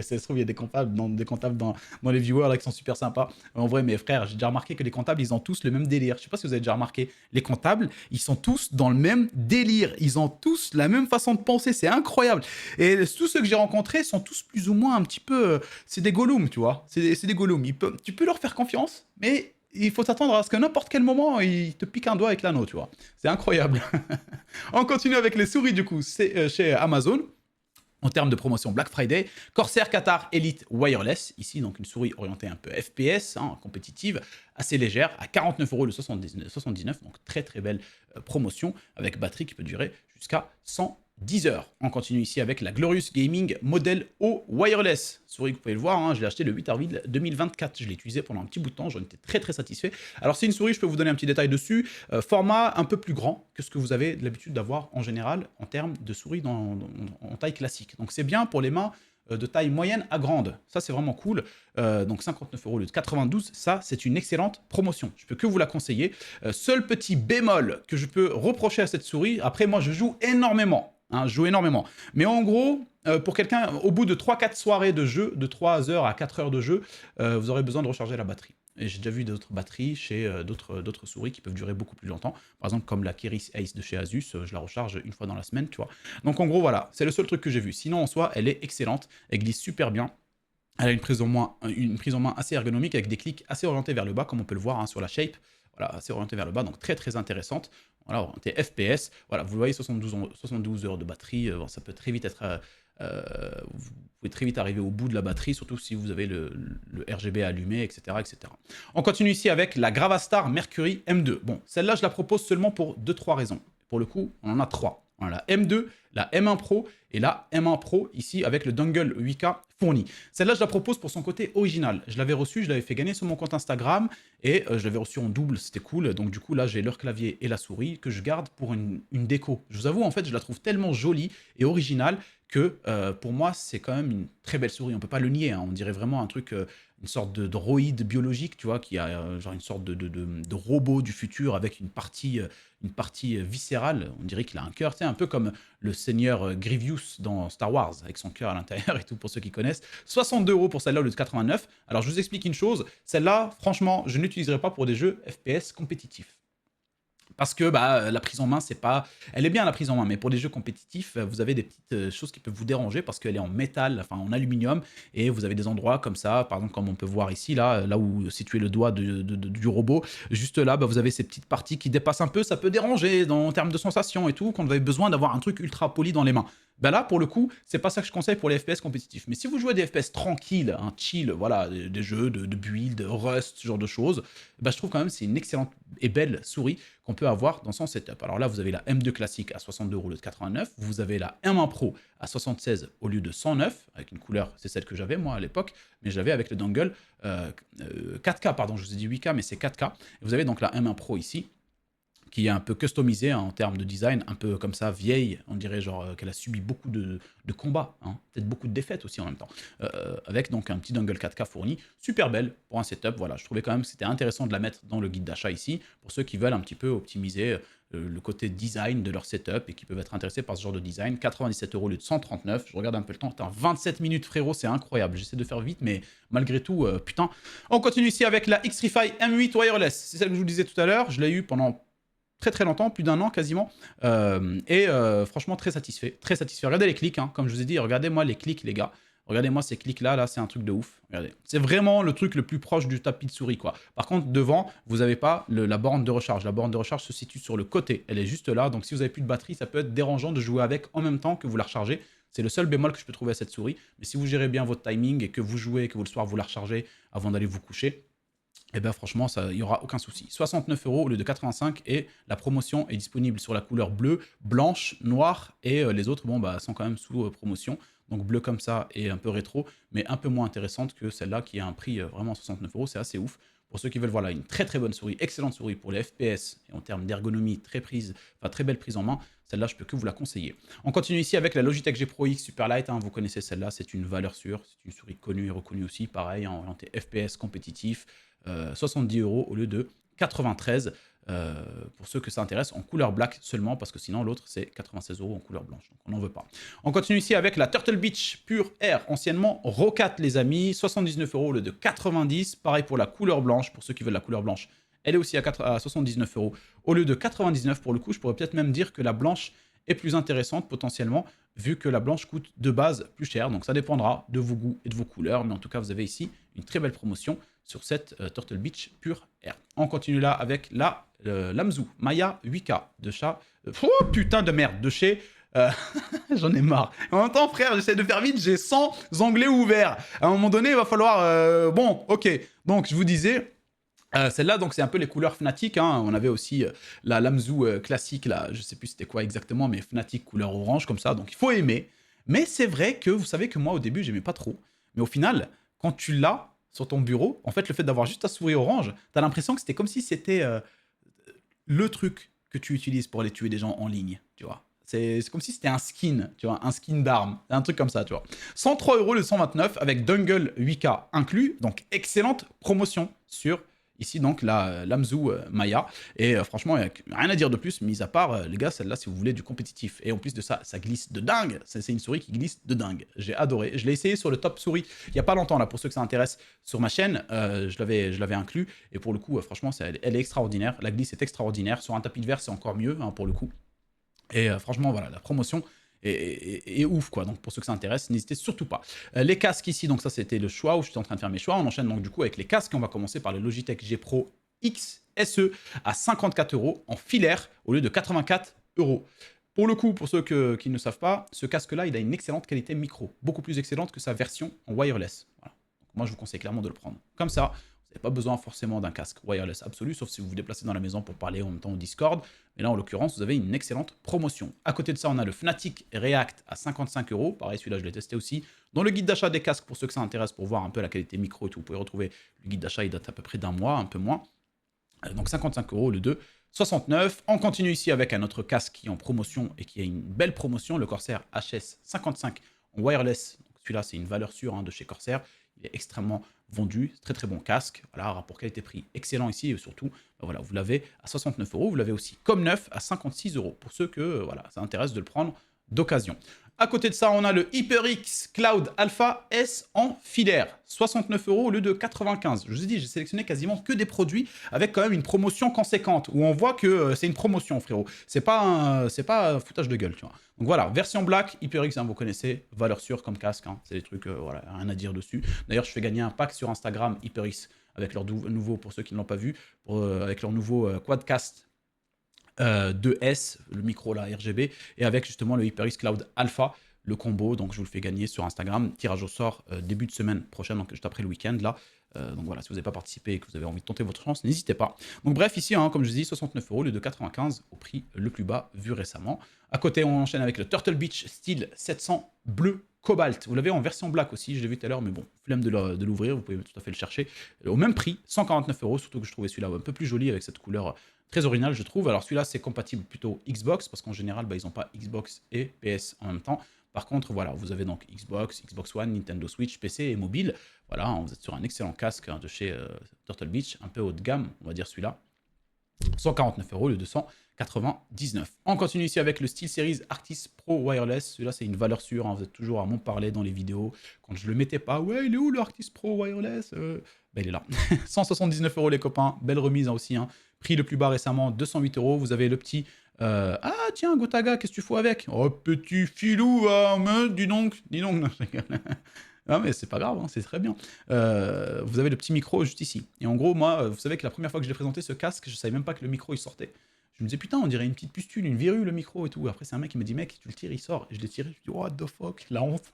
Ça se trouve, il y a des comptables dans les viewers là, qui sont super sympas. En vrai, mes frères, j'ai déjà remarqué que les comptables, ils ont tous le même délire. Je sais pas si vous avez déjà remarqué. Les comptables, ils sont tous dans le même délire. Ils ont tous la même façon de penser. C'est incroyable. Et tous ceux que j'ai rencontrés sont tous plus ou moins un petit peu... c'est des gollums, tu vois. C'est des gollums. Tu peux leur faire confiance, mais il faut s'attendre à ce qu'à n'importe quel moment, ils te piquent un doigt avec l'anneau, tu vois. C'est incroyable. On continue avec les souris, du coup. C'est chez Amazon. En termes de promotion Black Friday, Corsair Qatar Elite Wireless, ici donc une souris orientée un peu FPS, hein, compétitive, assez légère, à 49 € le 79, donc très très belle promotion, avec batterie qui peut durer jusqu'à 110 10 h. On continue ici avec la Glorious Gaming Model O Wireless. Souris, vous pouvez le voir, hein, je l'ai acheté le 8 avril 2024. Je l'ai utilisé pendant un petit bout de temps, j'en étais très satisfait. Alors c'est une souris, je peux vous donner un petit détail dessus. Format un peu plus grand que ce que vous avez l'habitude d'avoir en général en termes de souris en taille classique. Donc c'est bien pour les mains de taille moyenne à grande. Ça, c'est vraiment cool. Donc 59 € au lieu de 92, ça, c'est une excellente promotion. Je peux que vous la conseiller. Seul petit bémol que je peux reprocher à cette souris, après, moi, je joue énormément. Hein, je joue énormément. Mais en gros, pour quelqu'un, au bout de 3-4 soirées de jeu, de 3 heures à 4 heures de jeu, vous aurez besoin de recharger la batterie. Et j'ai déjà vu d'autres batteries chez d'autres souris qui peuvent durer beaucoup plus longtemps. Par exemple, comme la Keris Ace de chez Asus, je la recharge une fois dans la semaine, tu vois. Donc en gros, voilà, c'est le seul truc que j'ai vu. Sinon, en soi, elle est excellente, elle glisse super bien. Elle a une prise en main assez ergonomique avec des clics assez orientés vers le bas, comme on peut le voir hein, sur la shape. Voilà, assez orientée vers le bas, donc très intéressante. Voilà, orientée FPS. Voilà, vous voyez 72 heures de batterie, ça peut très vite être... vous pouvez très vite arriver au bout de la batterie, surtout si vous avez le RGB allumé, etc., etc. On continue ici avec la Gravastar Mercury M2. Bon, celle-là, je la propose seulement pour 2-3 raisons. Pour le coup, on en a 3. On a la M2, la M1 Pro et la M1 Pro, ici, avec le dongle 8K fourni. Celle-là, je la propose pour son côté original. Je l'avais reçue, je l'avais fait gagner sur mon compte Instagram, et je l'avais reçue en double, c'était cool. Donc du coup, là, j'ai leur clavier et la souris que je garde pour une déco. Je vous avoue, en fait, je la trouve tellement jolie et originale que pour moi, c'est quand même une très belle souris. On peut pas le nier, hein. On dirait vraiment un truc... une sorte de droïde biologique, tu vois, qui a genre une sorte de robot du futur avec une partie viscérale. On dirait qu'il a un cœur, tu sais, un peu comme le seigneur Grievous dans Star Wars, avec son cœur à l'intérieur et tout, pour ceux qui connaissent. 62 € pour celle-là au lieu de 89. Alors, je vous explique une chose. Celle-là, franchement, je n'utiliserai pas pour des jeux FPS compétitifs. Parce que bah, la prise en main, c'est pas... Elle est bien la prise en main, mais pour des jeux compétitifs, vous avez des petites choses qui peuvent vous déranger parce qu'elle est en métal, enfin en aluminium, et vous avez des endroits comme ça, par exemple comme on peut voir ici, là où situé le doigt du robot, juste là, bah, vous avez ces petites parties qui dépassent un peu, ça peut déranger en termes de sensations et tout, quand vous avez besoin d'avoir un truc ultra poli dans les mains. Ben là, pour le coup, c'est pas ça que je conseille pour les FPS compétitifs. Mais si vous jouez des FPS tranquilles, hein, chill, voilà, des jeux de build, Rust, ce genre de choses, ben je trouve quand même que c'est une excellente et belle souris qu'on peut avoir dans son setup. Alors là, vous avez la M2 classique à 62 € au lieu de 89, vous avez la M1 Pro à 76 au lieu de 109, avec une couleur, c'est celle que j'avais moi à l'époque, mais je l'avais avec le dongle 4K, pardon, je vous ai dit 8K, mais c'est 4K. Et vous avez donc la M1 Pro ici, qui est un peu customisée hein, en termes de design, un peu comme ça, vieille, on dirait genre qu'elle a subi beaucoup de combats, hein, peut-être beaucoup de défaites aussi en même temps, avec donc un petit dongle 4K fourni, super belle pour un setup, voilà, je trouvais quand même que c'était intéressant de la mettre dans le guide d'achat ici, pour ceux qui veulent un petit peu optimiser le côté design de leur setup et qui peuvent être intéressés par ce genre de design. 97 € au lieu de 139, je regarde un peu le temps, putain, 27 minutes frérot, c'est incroyable, j'essaie de faire vite, mais malgré tout, putain. On continue ici avec la Xtrfy M8 Wireless, c'est celle que je vous disais tout à l'heure, je l'ai eu pendant très longtemps, plus d'1 an quasiment, franchement très satisfait, Regardez les clics, hein, comme je vous ai dit, regardez-moi les clics les gars, regardez-moi ces clics là, c'est un truc de ouf, regardez, c'est vraiment le truc le plus proche du tapis de souris quoi. Par contre devant, vous n'avez pas la borne de recharge, se situe sur le côté, elle est juste là, donc si vous avez plus de batterie, ça peut être dérangeant de jouer avec en même temps que vous la rechargez. C'est le seul bémol que je peux trouver à cette souris, mais si vous gérez bien votre timing et que vous jouez, que vous le soir vous la rechargez avant d'aller vous coucher, et bien franchement, il n'y aura aucun souci. 69 € au lieu de 85 et la promotion est disponible sur la couleur bleue, blanche, noire et les autres bon, bah, sont quand même sous promotion. Donc bleu comme ça et un peu rétro, mais un peu moins intéressante que celle-là qui a un prix vraiment 69 €, c'est assez ouf. Pour ceux qui veulent, voilà, une très bonne souris, excellente souris pour les FPS et en termes d'ergonomie, très belle prise en main, celle-là, je peux que vous la conseiller. On continue ici avec la Logitech G Pro X Superlight, hein, vous connaissez celle-là, c'est une valeur sûre, c'est une souris connue et reconnue aussi, pareil, en orienté FPS compétitif, 70 € au lieu de 93 pour ceux que ça intéresse, en couleur black seulement, parce que sinon l'autre c'est 96 € en couleur blanche, donc on n'en veut pas. On continue ici avec la Turtle Beach Pure Air, anciennement Rocat les amis, 79 € au lieu de 90, pareil pour la couleur blanche, pour ceux qui veulent la couleur blanche, elle est aussi à 79 € au lieu de 99 pour le coup, je pourrais peut-être même dire que la blanche est plus intéressante potentiellement, vu que la blanche coûte de base plus cher, donc ça dépendra de vos goûts et de vos couleurs, mais en tout cas vous avez ici une très belle promotion sur cette Turtle Beach Pure Air. On continue là avec la Lamzu Maya 8K de chat. Oh putain de merde, de chez... J'en ai marre. En même temps, frère, j'essaie de faire vite, j'ai 100 onglets ouverts. À un moment donné, il va falloir... Bon, ok. Donc, je vous disais, Celle-là, donc, c'est un peu les couleurs Fnatic, hein. On avait aussi la Lamzou classique, là, je sais plus c'était quoi exactement, mais Fnatic couleur orange, comme ça, donc il faut aimer. Mais c'est vrai que, vous savez que moi, au début, j'aimais pas trop. Mais au final, quand tu l'as sur ton bureau, en fait, le fait d'avoir juste ta souris orange, t'as l'impression que c'était comme si c'était le truc que tu utilises pour aller tuer des gens en ligne, tu vois. C'est comme si c'était un skin, tu vois, un skin d'arme, un truc comme ça, tu vois. 103 € le 129 avec Jungle 8K inclus, donc excellente promotion sur ici donc la Lamzou Maya. Et franchement, il n'y a rien à dire de plus, mis à part, les gars, celle-là, si vous voulez du compétitif. Et en plus de ça, ça glisse de dingue. C'est une souris qui glisse de dingue. J'ai adoré. Je l'ai essayé sur le top souris il n'y a pas longtemps, là, pour ceux que ça intéresse, sur ma chaîne. Je l'avais inclus. Et pour le coup, franchement, elle est extraordinaire. La glisse est extraordinaire. Sur un tapis de verre, c'est encore mieux, hein, pour le coup. Et franchement, voilà, la promotion est ouf, quoi. Donc, pour ceux que ça intéresse, n'hésitez surtout pas. Les casques ici, donc ça, c'était le choix où j'étais en train de faire mes choix. On enchaîne donc du coup avec les casques. On va commencer par le Logitech G Pro X SE à 54 € en filaire au lieu de 84 €. Pour le coup, pour ceux qui ne savent pas, ce casque-là, il a une excellente qualité micro, beaucoup plus excellente que sa version en wireless. Voilà. Donc, moi, je vous conseille clairement de le prendre. Comme ça, vous n'avez pas besoin forcément d'un casque wireless absolu, sauf si vous vous déplacez dans la maison pour parler en même temps au Discord. Mais là, en l'occurrence, vous avez une excellente promotion. À côté de ça, on a le Fnatic React à 55 €. Pareil, celui-là, je l'ai testé aussi. Dans le guide d'achat des casques, pour ceux que ça intéresse, pour voir un peu la qualité micro et tout, vous pouvez retrouver le guide d'achat, il date à peu près d'un mois, un peu moins. Donc 55 € le 2, 69. On continue ici avec un autre casque qui est en promotion et qui a une belle promotion, le Corsair HS 55 en wireless. Celui-là, c'est une valeur sûre, hein, de chez Corsair. Il est extrêmement vendu, très très bon casque. Voilà, rapport qualité-prix excellent ici et surtout, voilà, vous l'avez à 69 €. Vous l'avez aussi comme neuf à 56 € pour ceux que voilà, ça intéresse de le prendre d'occasion. À côté de ça, on a le HyperX Cloud Alpha S en filaire. 69 € au lieu de 95. Je vous ai dit, j'ai sélectionné quasiment que des produits avec quand même une promotion conséquente, où on voit que c'est une promotion, frérot. C'est pas un foutage de gueule, tu vois. Donc voilà, version black, HyperX, hein, vous connaissez, valeur sûre comme casque, hein. C'est des trucs, voilà, rien à dire dessus. D'ailleurs, je fais gagner un pack sur Instagram, HyperX, avec leur nouveau, pour ceux qui ne l'ont pas vu, avec leur nouveau Quadcast 2S, le micro là RGB, et avec justement le HyperX Cloud Alpha, le combo. Donc je vous le fais gagner sur Instagram. Tirage au sort début de semaine prochaine, donc juste après le week-end là. Donc voilà, si vous n'avez pas participé et que vous avez envie de tenter votre chance, n'hésitez pas. Donc bref, ici, hein, comme je dis, 69 € au lieu de 95 au prix le plus bas vu récemment. À côté, on enchaîne avec le Turtle Beach Steel 700 bleu cobalt. Vous l'avez en version black aussi, je l'ai vu tout à l'heure, mais bon, flemme de l'ouvrir, vous pouvez tout à fait le chercher. Au même prix, 149 €, surtout que je trouvais celui-là un peu plus joli avec cette couleur très originale, je trouve. Alors celui-là, c'est compatible plutôt Xbox, parce qu'en général, ils n'ont pas Xbox et PS en même temps. Par contre, voilà, vous avez donc Xbox, Xbox One, Nintendo Switch, PC et mobile. Voilà, vous êtes sur un excellent casque, hein, de chez Turtle Beach, un peu haut de gamme, on va dire celui-là. 149 € le 299. On continue ici avec le SteelSeries Arctis Pro Wireless. Celui-là, c'est une valeur sûre, hein, vous êtes toujours à m'en parler dans les vidéos. Quand je le mettais pas, ouais, il est où le Arctis Pro Wireless il est là. 179 € les copains, belle remise, hein, aussi. Hein. Prix le plus bas récemment, 208 €. Vous avez le petit... ah tiens, Gotaga, qu'est-ce que tu fous avec? Oh, petit filou, dis donc. Non, je rigole. Ah mais c'est pas grave, hein, c'est très bien. Vous avez le petit micro juste ici. Et en gros, moi, vous savez que la première fois que je l'ai présenté, ce casque, je savais même pas que le micro, il sortait. Je me disais, putain, on dirait une petite pustule, une verrue, le micro et tout. Après, c'est un mec qui me dit, mec, tu le tires, il sort. Et je l'ai tiré, je me dis, what the fuck, la honte.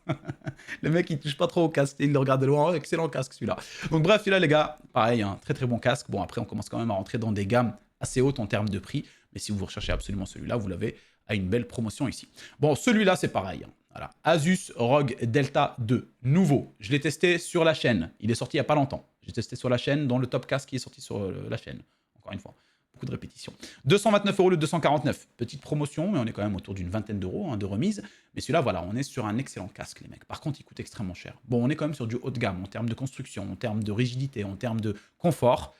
Le mec, il touche pas trop au casque, il le regarde de loin. Oh, excellent casque, celui-là. Donc bref, celui-là, les gars, pareil, hein, très très bon casque. Bon, après, on commence quand même à rentrer dans des gammes assez hautes en termes de prix. Mais si vous recherchez absolument celui-là, vous l'avez à une belle promotion ici. Bon, celui-là, c'est pareil, hein. Voilà. Asus ROG Delta 2, nouveau. Je l'ai testé sur la chaîne. Il est sorti il n'y a pas longtemps. J'ai testé sur la chaîne, dans le top casque qui est sorti sur la chaîne. Encore une fois, beaucoup de répétitions. 229 € le 249. Petite promotion, mais on est quand même autour d'une vingtaine d'euros, hein, de remise. Mais celui-là, voilà, on est sur un excellent casque, les mecs. Par contre, il coûte extrêmement cher. Bon, on est quand même sur du haut de gamme en termes de construction, en termes de rigidité, en termes de confort.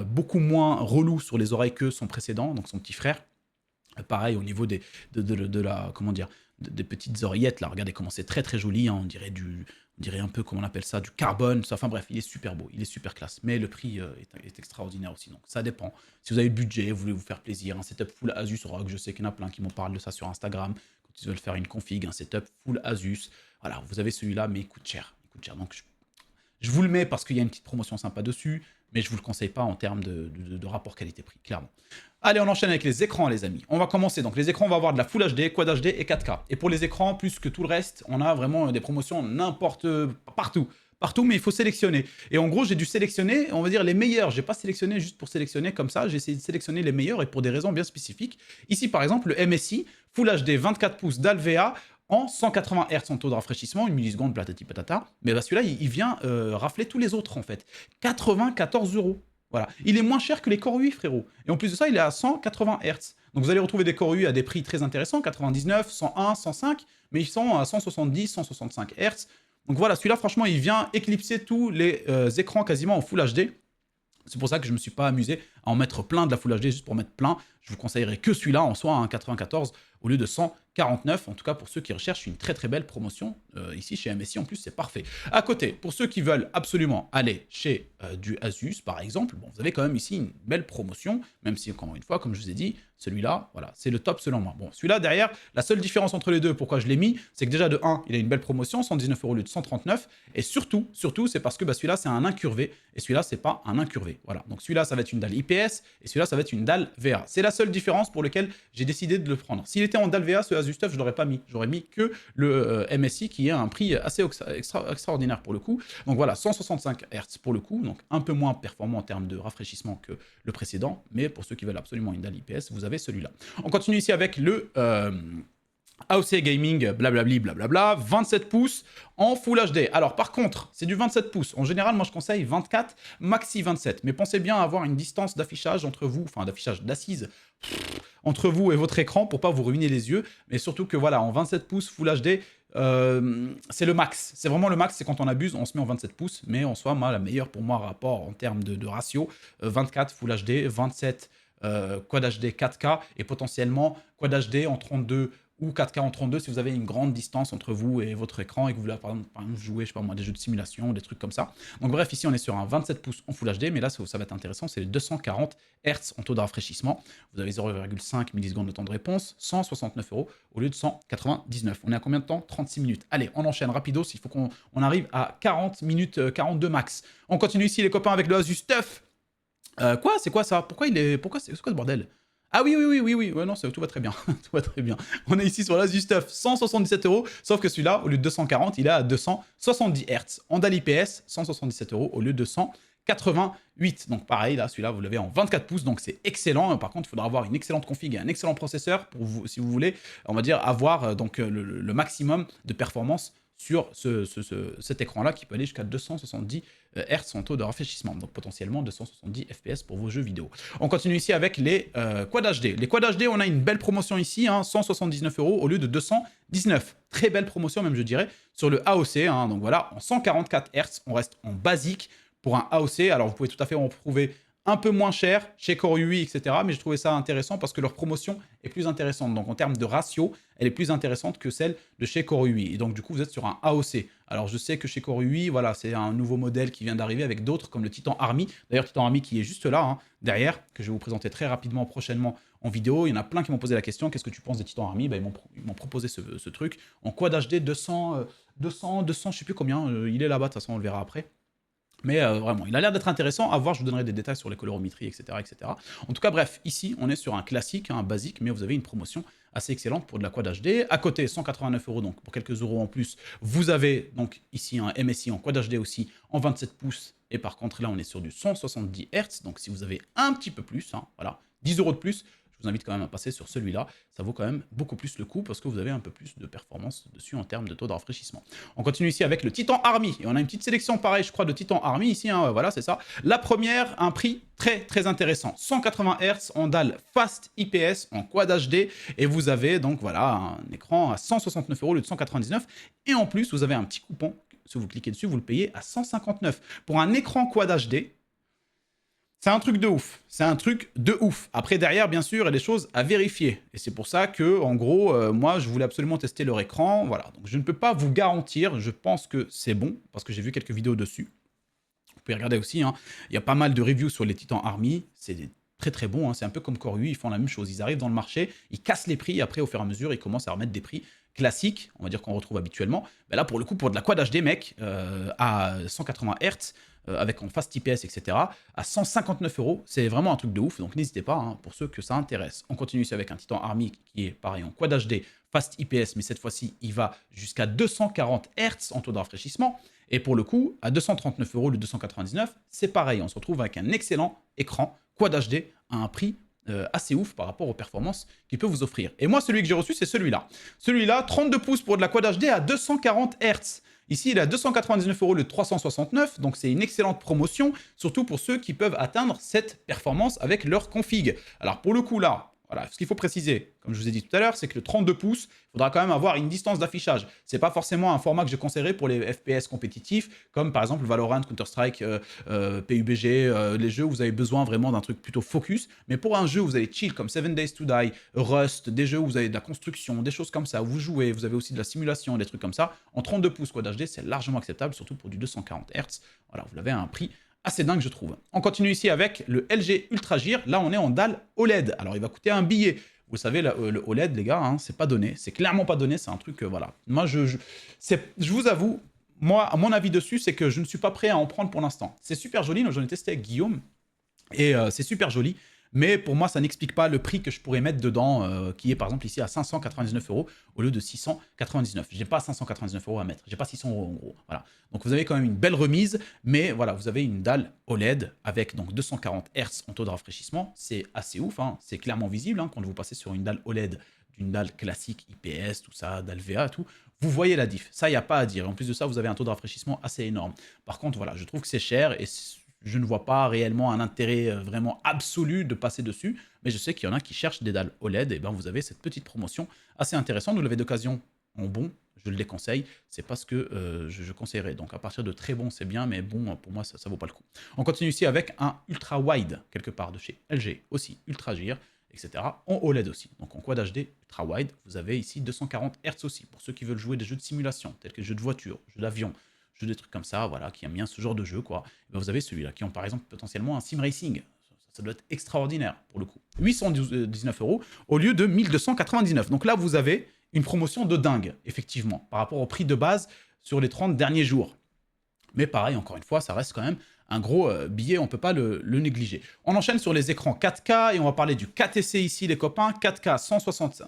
Beaucoup moins relou sur les oreilles que son précédent, donc son petit frère. Pareil au niveau de la, comment dire, des petites oreillettes là, regardez comment c'est très très joli, hein. On dirait un peu, comment on appelle ça, du carbone, enfin bref, il est super beau, il est super classe, mais le prix est extraordinaire aussi, donc ça dépend. Si vous avez le budget, vous voulez vous faire plaisir, un setup full Asus ROG, je sais qu'il y en a plein qui m'en parlent de ça sur Instagram, quand ils veulent faire une config, un setup full Asus, voilà, vous avez celui-là, mais il coûte cher, donc je vous le mets parce qu'il y a une petite promotion sympa dessus, mais je ne vous le conseille pas en termes de rapport qualité-prix, clairement. Allez, on enchaîne avec les écrans, les amis. On va commencer. Donc, les écrans, on va avoir de la Full HD, Quad HD et 4K. Et pour les écrans, plus que tout le reste, on a vraiment des promotions n'importe partout. partout, mais il faut sélectionner. Et en gros, j'ai dû sélectionner, on va dire, les meilleurs. J'ai pas sélectionné juste pour sélectionner comme ça, j'ai essayé de sélectionner les meilleurs et pour des raisons bien spécifiques. Ici, par exemple, le MSI, Full HD 24 pouces d'Alvea, en 180 Hz en taux de rafraîchissement, 1 milliseconde, patati patata. Mais bah, celui-là, il vient rafler tous les autres, en fait. 94 €. Voilà. Il est moins cher que les Core UI, frérot. Et en plus de ça, il est à 180 Hz. Donc vous allez retrouver des Core UI à des prix très intéressants, 99, 101, 105, mais ils sont à 170, 165 Hz. Donc voilà, celui-là, franchement, il vient éclipser tous les écrans quasiment en Full HD. C'est pour ça que je ne me suis pas amusé à en mettre plein de la Full HD juste pour mettre plein. Je vous conseillerais que celui-là en soit un 94 au lieu de 149. En tout cas, pour ceux qui recherchent une très très belle promotion ici chez MSI, en plus, c'est parfait. À côté, pour ceux qui veulent absolument aller chez du Asus, par exemple, bon, vous avez quand même ici une belle promotion, même si, encore une fois, comme je vous ai dit, celui-là, voilà, c'est le top selon moi. Bon, celui-là, derrière, la seule différence entre les deux, pourquoi je l'ai mis, c'est que déjà, de 1, il a une belle promotion, 119 € au lieu de 139, et surtout, c'est parce que bah, celui-là, c'est un incurvé, et celui-là, c'est pas un incurvé. Voilà, donc celui-là, ça va être une dalle IPS, et celui-là, ça va être une dalle VA. C'est la seule différence pour laquelle j'ai décidé de le prendre. S'il était en dalle VA, ce Asus TUF, je l'aurais pas mis. J'aurais mis que le MSI, qui est à un prix assez extraordinaire pour le coup. Donc voilà, 165 Hz pour le coup, donc un peu moins performant en termes de rafraîchissement que le précédent, mais pour ceux qui veulent absolument une dalle IPS, vous avez celui-là. On continue ici avec le AOC Gaming, blablabli, blablabla, 27 pouces en Full HD. Alors par contre, c'est du 27 pouces. En général, moi je conseille 24, maxi 27. Mais pensez bien à avoir une distance d'affichage entre vous, enfin d'affichage d'assise, entre vous et votre écran pour pas vous ruiner les yeux. Mais surtout que voilà, en 27 pouces Full HD, c'est le max. C'est vraiment le max, c'est quand on abuse, on se met en 27 pouces. Mais en soi, moi, la meilleure pour moi rapport en termes de ratio, 24 Full HD, 27 Quad HD 4K et potentiellement Quad HD en 32 ou 4K en 32 si vous avez une grande distance entre vous et votre écran et que vous voulez par exemple jouer, je sais pas moi, des jeux de simulation, des trucs comme ça. Donc bref, ici on est sur un 27 pouces en Full HD, mais là ça va être intéressant, c'est les 240 Hz en taux de rafraîchissement. Vous avez 0,5 millisecondes de temps de réponse, 169 € au lieu de 199. On est à combien de temps? 36 minutes. Allez, on enchaîne rapidos, il faut qu'on arrive à 40 minutes, 42 max. On continue ici les copains avec le Asus TUF. Quoi? C'est quoi ça? Pourquoi c'est quoi ce bordel? Ah oui, ouais, non, tout va très bien. Tout va très bien. On est ici sur l'Asus TUF, 177 €, sauf que celui-là, au lieu de 240, il est à 270 Hz. En dalle IPS, 177 € au lieu de 188. Donc pareil, là, celui-là, vous l'avez en 24 pouces, donc c'est excellent. Par contre, il faudra avoir une excellente config et un excellent processeur pour vous, si vous voulez, on va dire, avoir donc le maximum de performance sur cet écran-là qui peut aller jusqu'à 270 Hz en taux de rafraîchissement, donc potentiellement 270 FPS pour vos jeux vidéo. On continue ici avec les Quad HD. Les Quad HD, on a une belle promotion ici, hein, 179 € au lieu de 219. Très belle promotion même, je dirais, sur le AOC. Hein, donc voilà, en 144 Hz, on reste en basique pour un AOC. Alors vous pouvez tout à fait en trouver un peu moins cher chez Core UI, etc. Mais j'ai trouvé ça intéressant parce que leur promotion est plus intéressante. Donc en termes de ratio, elle est plus intéressante que celle de chez Core UI. Et donc du coup, vous êtes sur un AOC. Alors je sais que chez Core UI, voilà, c'est un nouveau modèle qui vient d'arriver avec d'autres comme le Titan Army. D'ailleurs, Titan Army qui est juste là, hein, derrière, que je vais vous présenter très rapidement prochainement en vidéo. Il y en a plein qui m'ont posé la question, qu'est-ce que tu penses des Titan Army? Ils m'ont proposé ce truc en Quad HD 200, je sais plus combien, il est là-bas, de toute façon on le verra après. Mais vraiment, il a l'air d'être intéressant. À voir, je vous donnerai des détails sur les colorimétries, etc., etc. En tout cas, bref, ici, on est sur un classique, un basique, mais vous avez une promotion assez excellente pour de la Quad HD. À côté, 189 €, donc pour quelques euros en plus, vous avez donc ici un MSI en Quad HD aussi, en 27 pouces. Et par contre, là, on est sur du 170 Hz. Donc si vous avez un petit peu plus, hein, voilà, 10 € de plus, je vous invite quand même à passer sur celui-là. Ça vaut quand même beaucoup plus le coup parce que vous avez un peu plus de performance dessus en termes de taux de rafraîchissement. On continue ici avec le Titan Army. Et on a une petite sélection pareil, je crois, de Titan Army ici. Hein, voilà, c'est ça. La première, un prix très, très intéressant. 180 Hz en dalle Fast IPS en Quad HD. Et vous avez donc, voilà, un écran à 169 € au lieu de 199. Et en plus, vous avez un petit coupon. Si vous cliquez dessus, vous le payez à 159. Pour un écran Quad HD, c'est un truc de ouf. C'est un truc de ouf. Après, derrière, bien sûr, il y a des choses à vérifier. Et c'est pour ça que, en gros, moi, je voulais absolument tester leur écran. Voilà. Donc, je ne peux pas vous garantir. Je pense que c'est bon, parce que j'ai vu quelques vidéos dessus. Vous pouvez regarder aussi. Hein. Il y a pas mal de reviews sur les Titan Army. C'est très, très bon. Hein. C'est un peu comme Core UI. Ils font la même chose. Ils arrivent dans le marché, ils cassent les prix. Et après, au fur et à mesure, ils commencent à remettre des prix classiques, on va dire qu'on retrouve habituellement. Ben là, pour le coup, pour de la Quad HD, mec, à 180 Hz, avec en fast IPS, etc., à 159 €. C'est vraiment un truc de ouf, donc n'hésitez pas, hein, pour ceux que ça intéresse. On continue ici avec un Titan Army qui est pareil en Quad HD, fast IPS, mais cette fois-ci, il va jusqu'à 240 Hz en taux de rafraîchissement. Et pour le coup, à 239 € le 299, c'est pareil. On se retrouve avec un excellent écran Quad HD à un prix assez ouf par rapport aux performances qu'il peut vous offrir. Et moi, celui que j'ai reçu, c'est celui-là. Celui-là, 32 pouces pour de la Quad HD à 240 Hz. Ici, il est à 299 € le 369, donc c'est une excellente promotion, surtout pour ceux qui peuvent atteindre cette performance avec leur config. Alors pour le coup là, voilà, ce qu'il faut préciser, comme je vous ai dit tout à l'heure, c'est que le 32 pouces, il faudra quand même avoir une distance d'affichage. C'est pas forcément un format que je conseillerais pour les FPS compétitifs, comme par exemple Valorant, Counter-Strike, PUBG, les jeux où vous avez besoin vraiment d'un truc plutôt focus. Mais pour un jeu où vous allez chill, comme 7 Days to Die, Rust, des jeux où vous avez de la construction, des choses comme ça, où vous jouez, vous avez aussi de la simulation, des trucs comme ça, en 32 pouces Quad HD, c'est largement acceptable, surtout pour du 240 Hz. Voilà, vous l'avez à un prix assez dingue, je trouve. On continue ici avec le LG Ultra Gear. Là, on est en dalle OLED. Alors, il va coûter un billet. Vous savez, le OLED, les gars, hein, c'est pas donné. C'est clairement pas donné. C'est un truc, voilà. Moi, je vous avoue, moi, à mon avis dessus, c'est que je ne suis pas prêt à en prendre pour l'instant. C'est super joli. J'en ai testé avec Guillaume. Et c'est super joli. Mais pour moi, ça n'explique pas le prix que je pourrais mettre dedans, qui est par exemple ici à 599 € au lieu de 699. Je n'ai pas 599 € à mettre, j'ai pas 600 € en gros. Voilà. Donc vous avez quand même une belle remise, mais voilà, vous avez une dalle OLED avec donc 240 Hz en taux de rafraîchissement. C'est assez ouf, hein. C'est clairement visible hein, quand vous passez sur une dalle OLED d'une dalle classique IPS, tout ça, dalle VA, tout. Vous voyez la diff, ça, il n'y a pas à dire. En plus de ça, vous avez un taux de rafraîchissement assez énorme. Par contre, voilà, je trouve que c'est cher et je ne vois pas réellement un intérêt vraiment absolu de passer dessus, mais je sais qu'il y en a qui cherchent des dalles OLED, et bien vous avez cette petite promotion assez intéressante. Vous l'avez d'occasion en bon, je le déconseille, c'est pas ce que je conseillerais. Donc à partir de très bon, c'est bien, mais bon, pour moi, ça vaut pas le coup. On continue ici avec un ultra wide, quelque part de chez LG, aussi ultra Gear, etc. En OLED aussi. Donc en Quad HD ultra wide, vous avez ici 240 Hz aussi, pour ceux qui veulent jouer des jeux de simulation, tels que jeux de voiture, jeux d'avion, des trucs comme ça, voilà, qui aiment bien ce genre de jeu, quoi. Et ben vous avez celui-là, qui ont par exemple potentiellement un sim racing. Ça doit être extraordinaire, pour le coup. 819 € au lieu de 1299. Donc là, vous avez une promotion de dingue, effectivement, par rapport au prix de base sur les 30 derniers jours. Mais pareil, encore une fois, ça reste quand même un gros billet, on ne peut pas le négliger. On enchaîne sur les écrans 4K et on va parler du 4TC ici, les copains. 4K 160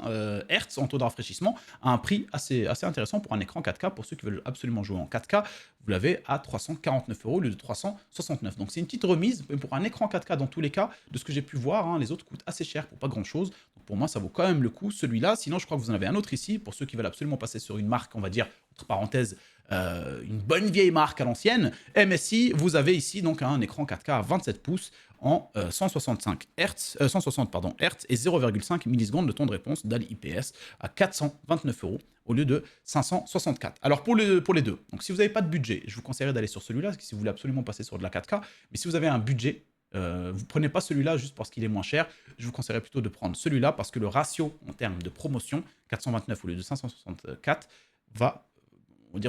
Hz en taux de rafraîchissement à un prix assez intéressant pour un écran 4K. Pour ceux qui veulent absolument jouer en 4K, vous l'avez à 349 € au lieu de 369. Donc c'est une petite remise, mais pour un écran 4K dans tous les cas, de ce que j'ai pu voir, hein, les autres coûtent assez cher pour pas grand-chose. Donc pour moi, ça vaut quand même le coup, celui-là. Sinon, je crois que vous en avez un autre ici, pour ceux qui veulent absolument passer sur une marque, on va dire, entre parenthèses, une bonne vieille marque à l'ancienne, MSI, vous avez ici donc un écran 4K à 27 pouces en 165 Hz, 160 Hz et 0,5 millisecondes de temps de réponse DAL IPS à 429 € au lieu de 564. Alors pour les deux, donc si vous n'avez pas de budget, je vous conseillerais d'aller sur celui-là, si vous voulez absolument passer sur de la 4K, mais si vous avez un budget, vous prenez pas celui-là juste parce qu'il est moins cher, je vous conseillerais plutôt de prendre celui-là parce que le ratio en termes de promotion, 429 au lieu de 564,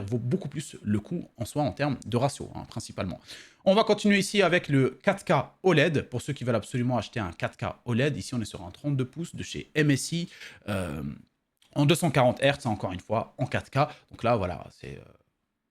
vaut beaucoup plus le coût en soi en termes de ratio, hein, principalement. On va continuer ici avec le 4K OLED, pour ceux qui veulent absolument acheter un 4K OLED. Ici, on est sur un 32 pouces de chez MSI, en 240 Hz, encore une fois, en 4K. Donc là, voilà, c'est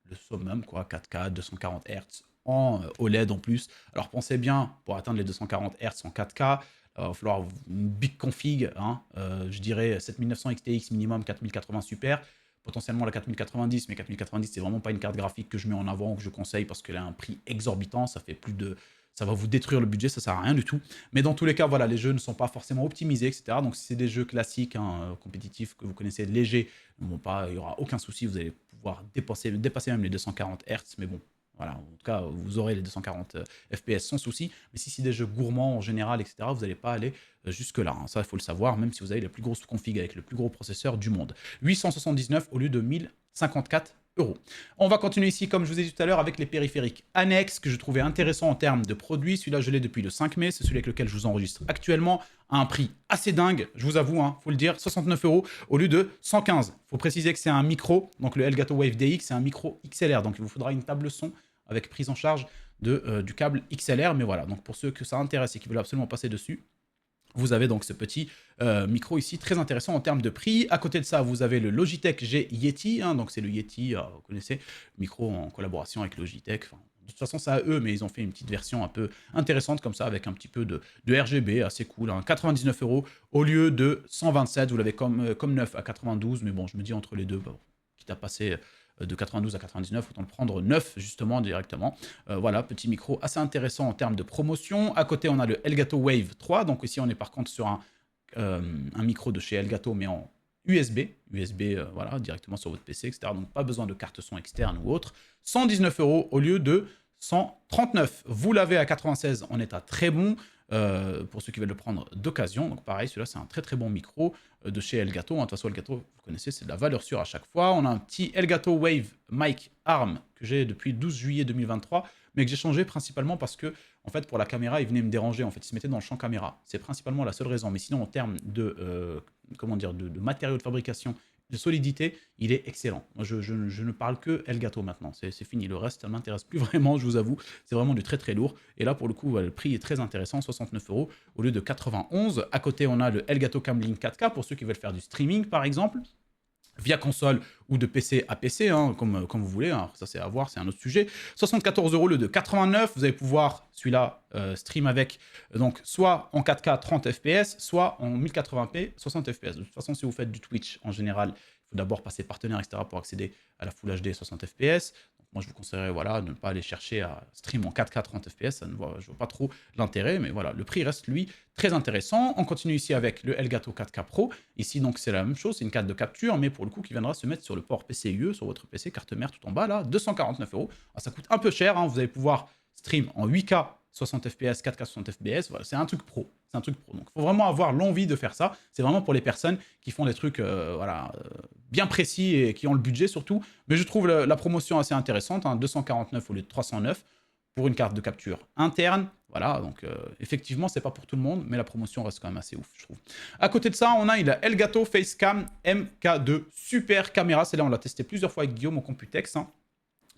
le summum, quoi, 4K, 240 Hz en OLED en plus. Alors pensez bien, pour atteindre les 240 Hz en 4K, il va falloir une big config, hein, je dirais 7900 XTX minimum, 4080 super, potentiellement la 4090, mais 4090 c'est vraiment pas une carte graphique que je mets en avant ou que je conseille parce qu'elle a un prix exorbitant, ça va vous détruire le budget, ça sert à rien du tout. Mais dans tous les cas, voilà, les jeux ne sont pas forcément optimisés, etc. Donc si c'est des jeux classiques, hein, compétitifs, que vous connaissez légers, il n'y aura aucun souci, vous allez pouvoir dépasser même les 240 Hz, mais bon, voilà, en tout cas, vous aurez les 240 FPS sans souci. Mais si c'est des jeux gourmands en général, etc., vous n'allez pas aller jusque-là. Hein. Ça, il faut le savoir, même si vous avez les plus grosses configs avec le plus gros processeur du monde. 879 au lieu de 1054 €. On va continuer ici, comme je vous ai dit tout à l'heure, avec les périphériques annexes que je trouvais intéressants en termes de produits. Celui-là, je l'ai depuis le 5 mai. C'est celui avec lequel je vous enregistre actuellement à un prix assez dingue, je vous avoue, hein, faut le dire, 69 € au lieu de 115. Il faut préciser que c'est un micro, donc le Elgato Wave DX, c'est un micro XLR, donc il vous faudra une table son avec prise en charge du câble XLR. Mais voilà, donc pour ceux que ça intéresse et qui veulent absolument passer dessus, vous avez donc ce petit micro ici, très intéressant en termes de prix. À côté de ça, vous avez le Logitech G Yeti, hein, donc c'est le Yeti, vous connaissez, micro en collaboration avec Logitech, enfin, toute façon, c'est à eux, mais ils ont fait une petite version un peu intéressante comme ça, avec un petit peu de RGB, assez cool. Hein. 99 € au lieu de 127. Vous l'avez comme neuf à 92, mais bon, je me dis entre les deux, bon, quitte à passer de 92 à 99, autant le prendre neuf justement directement. Voilà, petit micro assez intéressant en termes de promotion. À côté, on a le Elgato Wave 3. Donc ici, on est par contre sur un micro de chez Elgato, mais en USB, voilà, directement sur votre PC, etc. Donc pas besoin de carte son externe ou autre. 119 € au lieu de 139. Vous l'avez à 96 en état très bon, pour ceux qui veulent le prendre d'occasion. Donc pareil, celui-là c'est un très très bon micro de chez Elgato. De toute façon, Elgato, vous connaissez, c'est de la valeur sûre à chaque fois. On a un petit Elgato Wave Mic Arm que j'ai depuis le 12 juillet 2023, mais que j'ai changé principalement parce que, en fait, pour la caméra, il venait me déranger. En fait, il se mettait dans le champ caméra. C'est principalement la seule raison. Mais sinon, en termes de, comment dire, de matériaux de fabrication, de solidité, il est excellent. Moi, je ne parle que Elgato maintenant. C'est fini. Le reste, ça ne m'intéresse plus vraiment, je vous avoue. C'est vraiment du très très lourd. Et là, pour le coup, le prix est très intéressant, 69 € au lieu de 91. À côté, on a le Elgato Camlink 4K pour ceux qui veulent faire du streaming, par exemple, via console ou de PC à PC, hein, comme vous voulez. Hein. Ça, c'est à voir, c'est un autre sujet. 74 € au lieu de 89. Vous allez pouvoir, celui-là, stream avec, donc, soit en 4K 30 fps, soit en 1080p 60 fps. De toute façon, si vous faites du Twitch, en général, il faut d'abord passer partenaire, etc., pour accéder à la Full HD 60 fps. Moi, je vous conseillerais voilà, de ne pas aller chercher à stream en 4K 30 fps. Je ne vois pas trop l'intérêt, mais voilà, le prix reste, lui, très intéressant. On continue ici avec le Elgato 4K Pro. Ici, donc, c'est la même chose, c'est une carte de capture, mais pour le coup, qui viendra se mettre sur le port PCIe, sur votre PC, carte mère tout en bas, là, 249 €. Ah, ça coûte un peu cher, hein. Vous allez pouvoir stream en 8K 60 fps, 4K 60 fps, voilà, c'est un truc pro. C'est un truc pro. Donc, il faut vraiment avoir l'envie de faire ça. C'est vraiment pour les personnes qui font des trucs voilà, bien précis et qui ont le budget surtout. Mais je trouve la promotion assez intéressante, hein, 249 au lieu de 309 pour une carte de capture interne. Voilà, donc effectivement, c'est pas pour tout le monde, mais la promotion reste quand même assez ouf, je trouve. À côté de ça, on a une Elgato Facecam MK2. Super caméra. Celle-là, on l'a testé plusieurs fois avec Guillaume au Computex. Hein.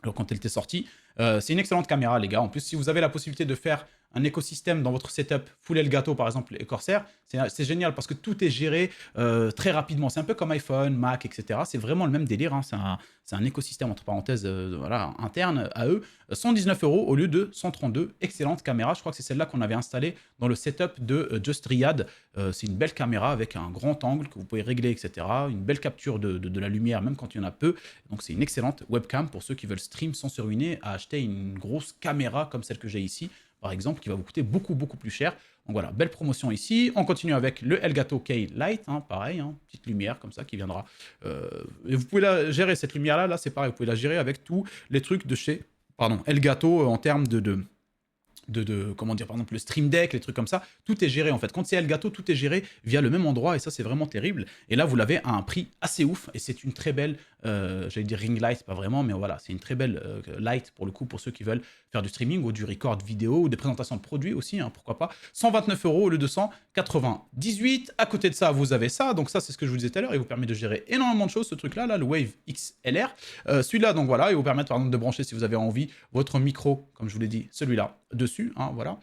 Alors, quand elle était sortie, c'est une excellente caméra, les gars. En plus, si vous avez la possibilité de faire un écosystème dans votre setup full Elgato, par exemple, et Corsair, c'est génial parce que tout est géré très rapidement. C'est un peu comme iPhone, Mac, etc. C'est vraiment le même délire. Hein. C'est un écosystème, entre parenthèses, voilà, interne à eux. 119 € au lieu de 132. Excellente caméra. Je crois que c'est celle-là qu'on avait installée dans le setup de Just Riyad. C'est une belle caméra avec un grand angle que vous pouvez régler, etc. Une belle capture de la lumière, même quand il y en a peu. Donc, c'est une excellente webcam pour ceux qui veulent stream sans se ruiner à acheter une grosse caméra comme celle que j'ai ici, par exemple, qui va vous coûter beaucoup, beaucoup plus cher. Donc voilà, belle promotion ici. On continue avec le Elgato Key Light, hein, pareil, hein, petite lumière comme ça qui viendra. Et vous pouvez la gérer, cette lumière-là, là, c'est pareil, vous pouvez la gérer avec tous les trucs de chez Elgato en termes comment dire, par exemple, le Stream Deck, les trucs comme ça, tout est géré en fait. Quand c'est Elgato, tout est géré via le même endroit et ça, c'est vraiment terrible. Et là, vous l'avez à un prix assez ouf et c'est une très belle, j'allais dire ring light, pas vraiment, mais voilà, c'est une très belle light pour le coup, pour ceux qui veulent faire du streaming ou du record vidéo ou des présentations de produits aussi, hein, pourquoi pas. 129 € au lieu de 198. À côté de ça, vous avez ça, donc ça, c'est ce que je vous disais tout à l'heure, il vous permet de gérer énormément de choses, ce truc-là, là, le Wave XLR. Celui-là, donc voilà, il vous permet par exemple de brancher, si vous avez envie, votre micro, comme je vous l'ai dit, celui-là, dessus, hein, voilà.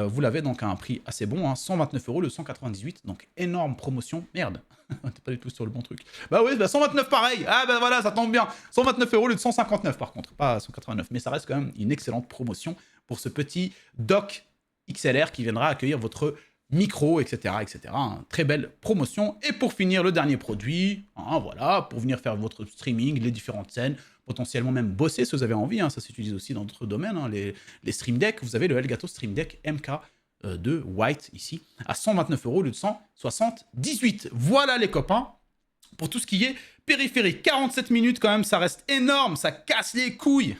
Vous l'avez donc à un prix assez bon, hein, 129 € le 198, donc énorme promotion. Merde, t'es pas du tout sur le bon truc. Bah oui, bah 129 pareil. Ah bah voilà, ça tombe bien. 129 € le de 159 par contre, pas 189, mais ça reste quand même une excellente promotion pour ce petit dock XLR qui viendra accueillir votre micro, etc., etc. Hein. Très belle promotion. Et pour finir, le dernier produit, hein, voilà, pour venir faire votre streaming, les différentes scènes, potentiellement même bosser si vous avez envie, hein, ça s'utilise aussi dans d'autres domaines, hein, les Stream Deck, vous avez le Elgato Stream Deck MK2 White ici, à 129 € au lieu de 178. Voilà les copains, pour tout ce qui est périphérique. 47 minutes quand même, ça reste énorme, ça casse les couilles.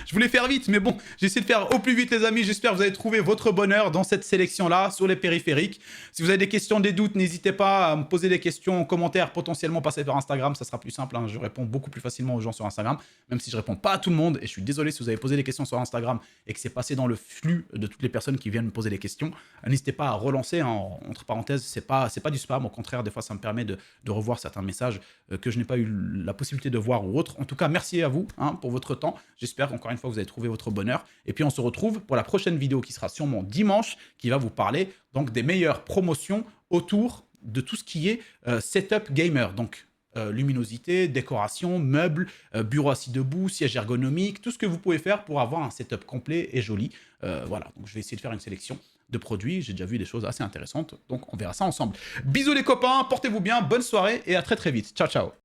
Je voulais faire vite, mais bon, j'ai essayé de faire au plus vite les amis. J'espère que vous avez trouvé votre bonheur dans cette sélection-là sur les périphériques. Si vous avez des questions, des doutes, n'hésitez pas à me poser des questions en commentaire, potentiellement passer par Instagram, ça sera plus simple. Hein. Je réponds beaucoup plus facilement aux gens sur Instagram, même si je réponds pas à tout le monde. Et je suis désolé si vous avez posé des questions sur Instagram et que c'est passé dans le flux de toutes les personnes qui viennent me poser des questions. N'hésitez pas à relancer, hein, entre parenthèses, c'est pas du spam. Au contraire, des fois, ça me permet de revoir certains messages que je n'ai pas eu la possibilité de voir ou autre. En tout cas, merci à vous hein, pour votre temps. J'espère qu'encore une fois, vous avez trouvé votre bonheur. Et puis, on se retrouve pour la prochaine vidéo qui sera sûrement dimanche, qui va vous parler donc des meilleures promotions autour de tout ce qui est setup gamer. Donc, luminosité, décoration, meubles, bureau assis debout, siège ergonomique, tout ce que vous pouvez faire pour avoir un setup complet et joli. Voilà, donc je vais essayer de faire une sélection de produits. J'ai déjà vu des choses assez intéressantes, donc on verra ça ensemble. Bisous les copains, portez-vous bien, bonne soirée et à très très vite. Ciao, ciao.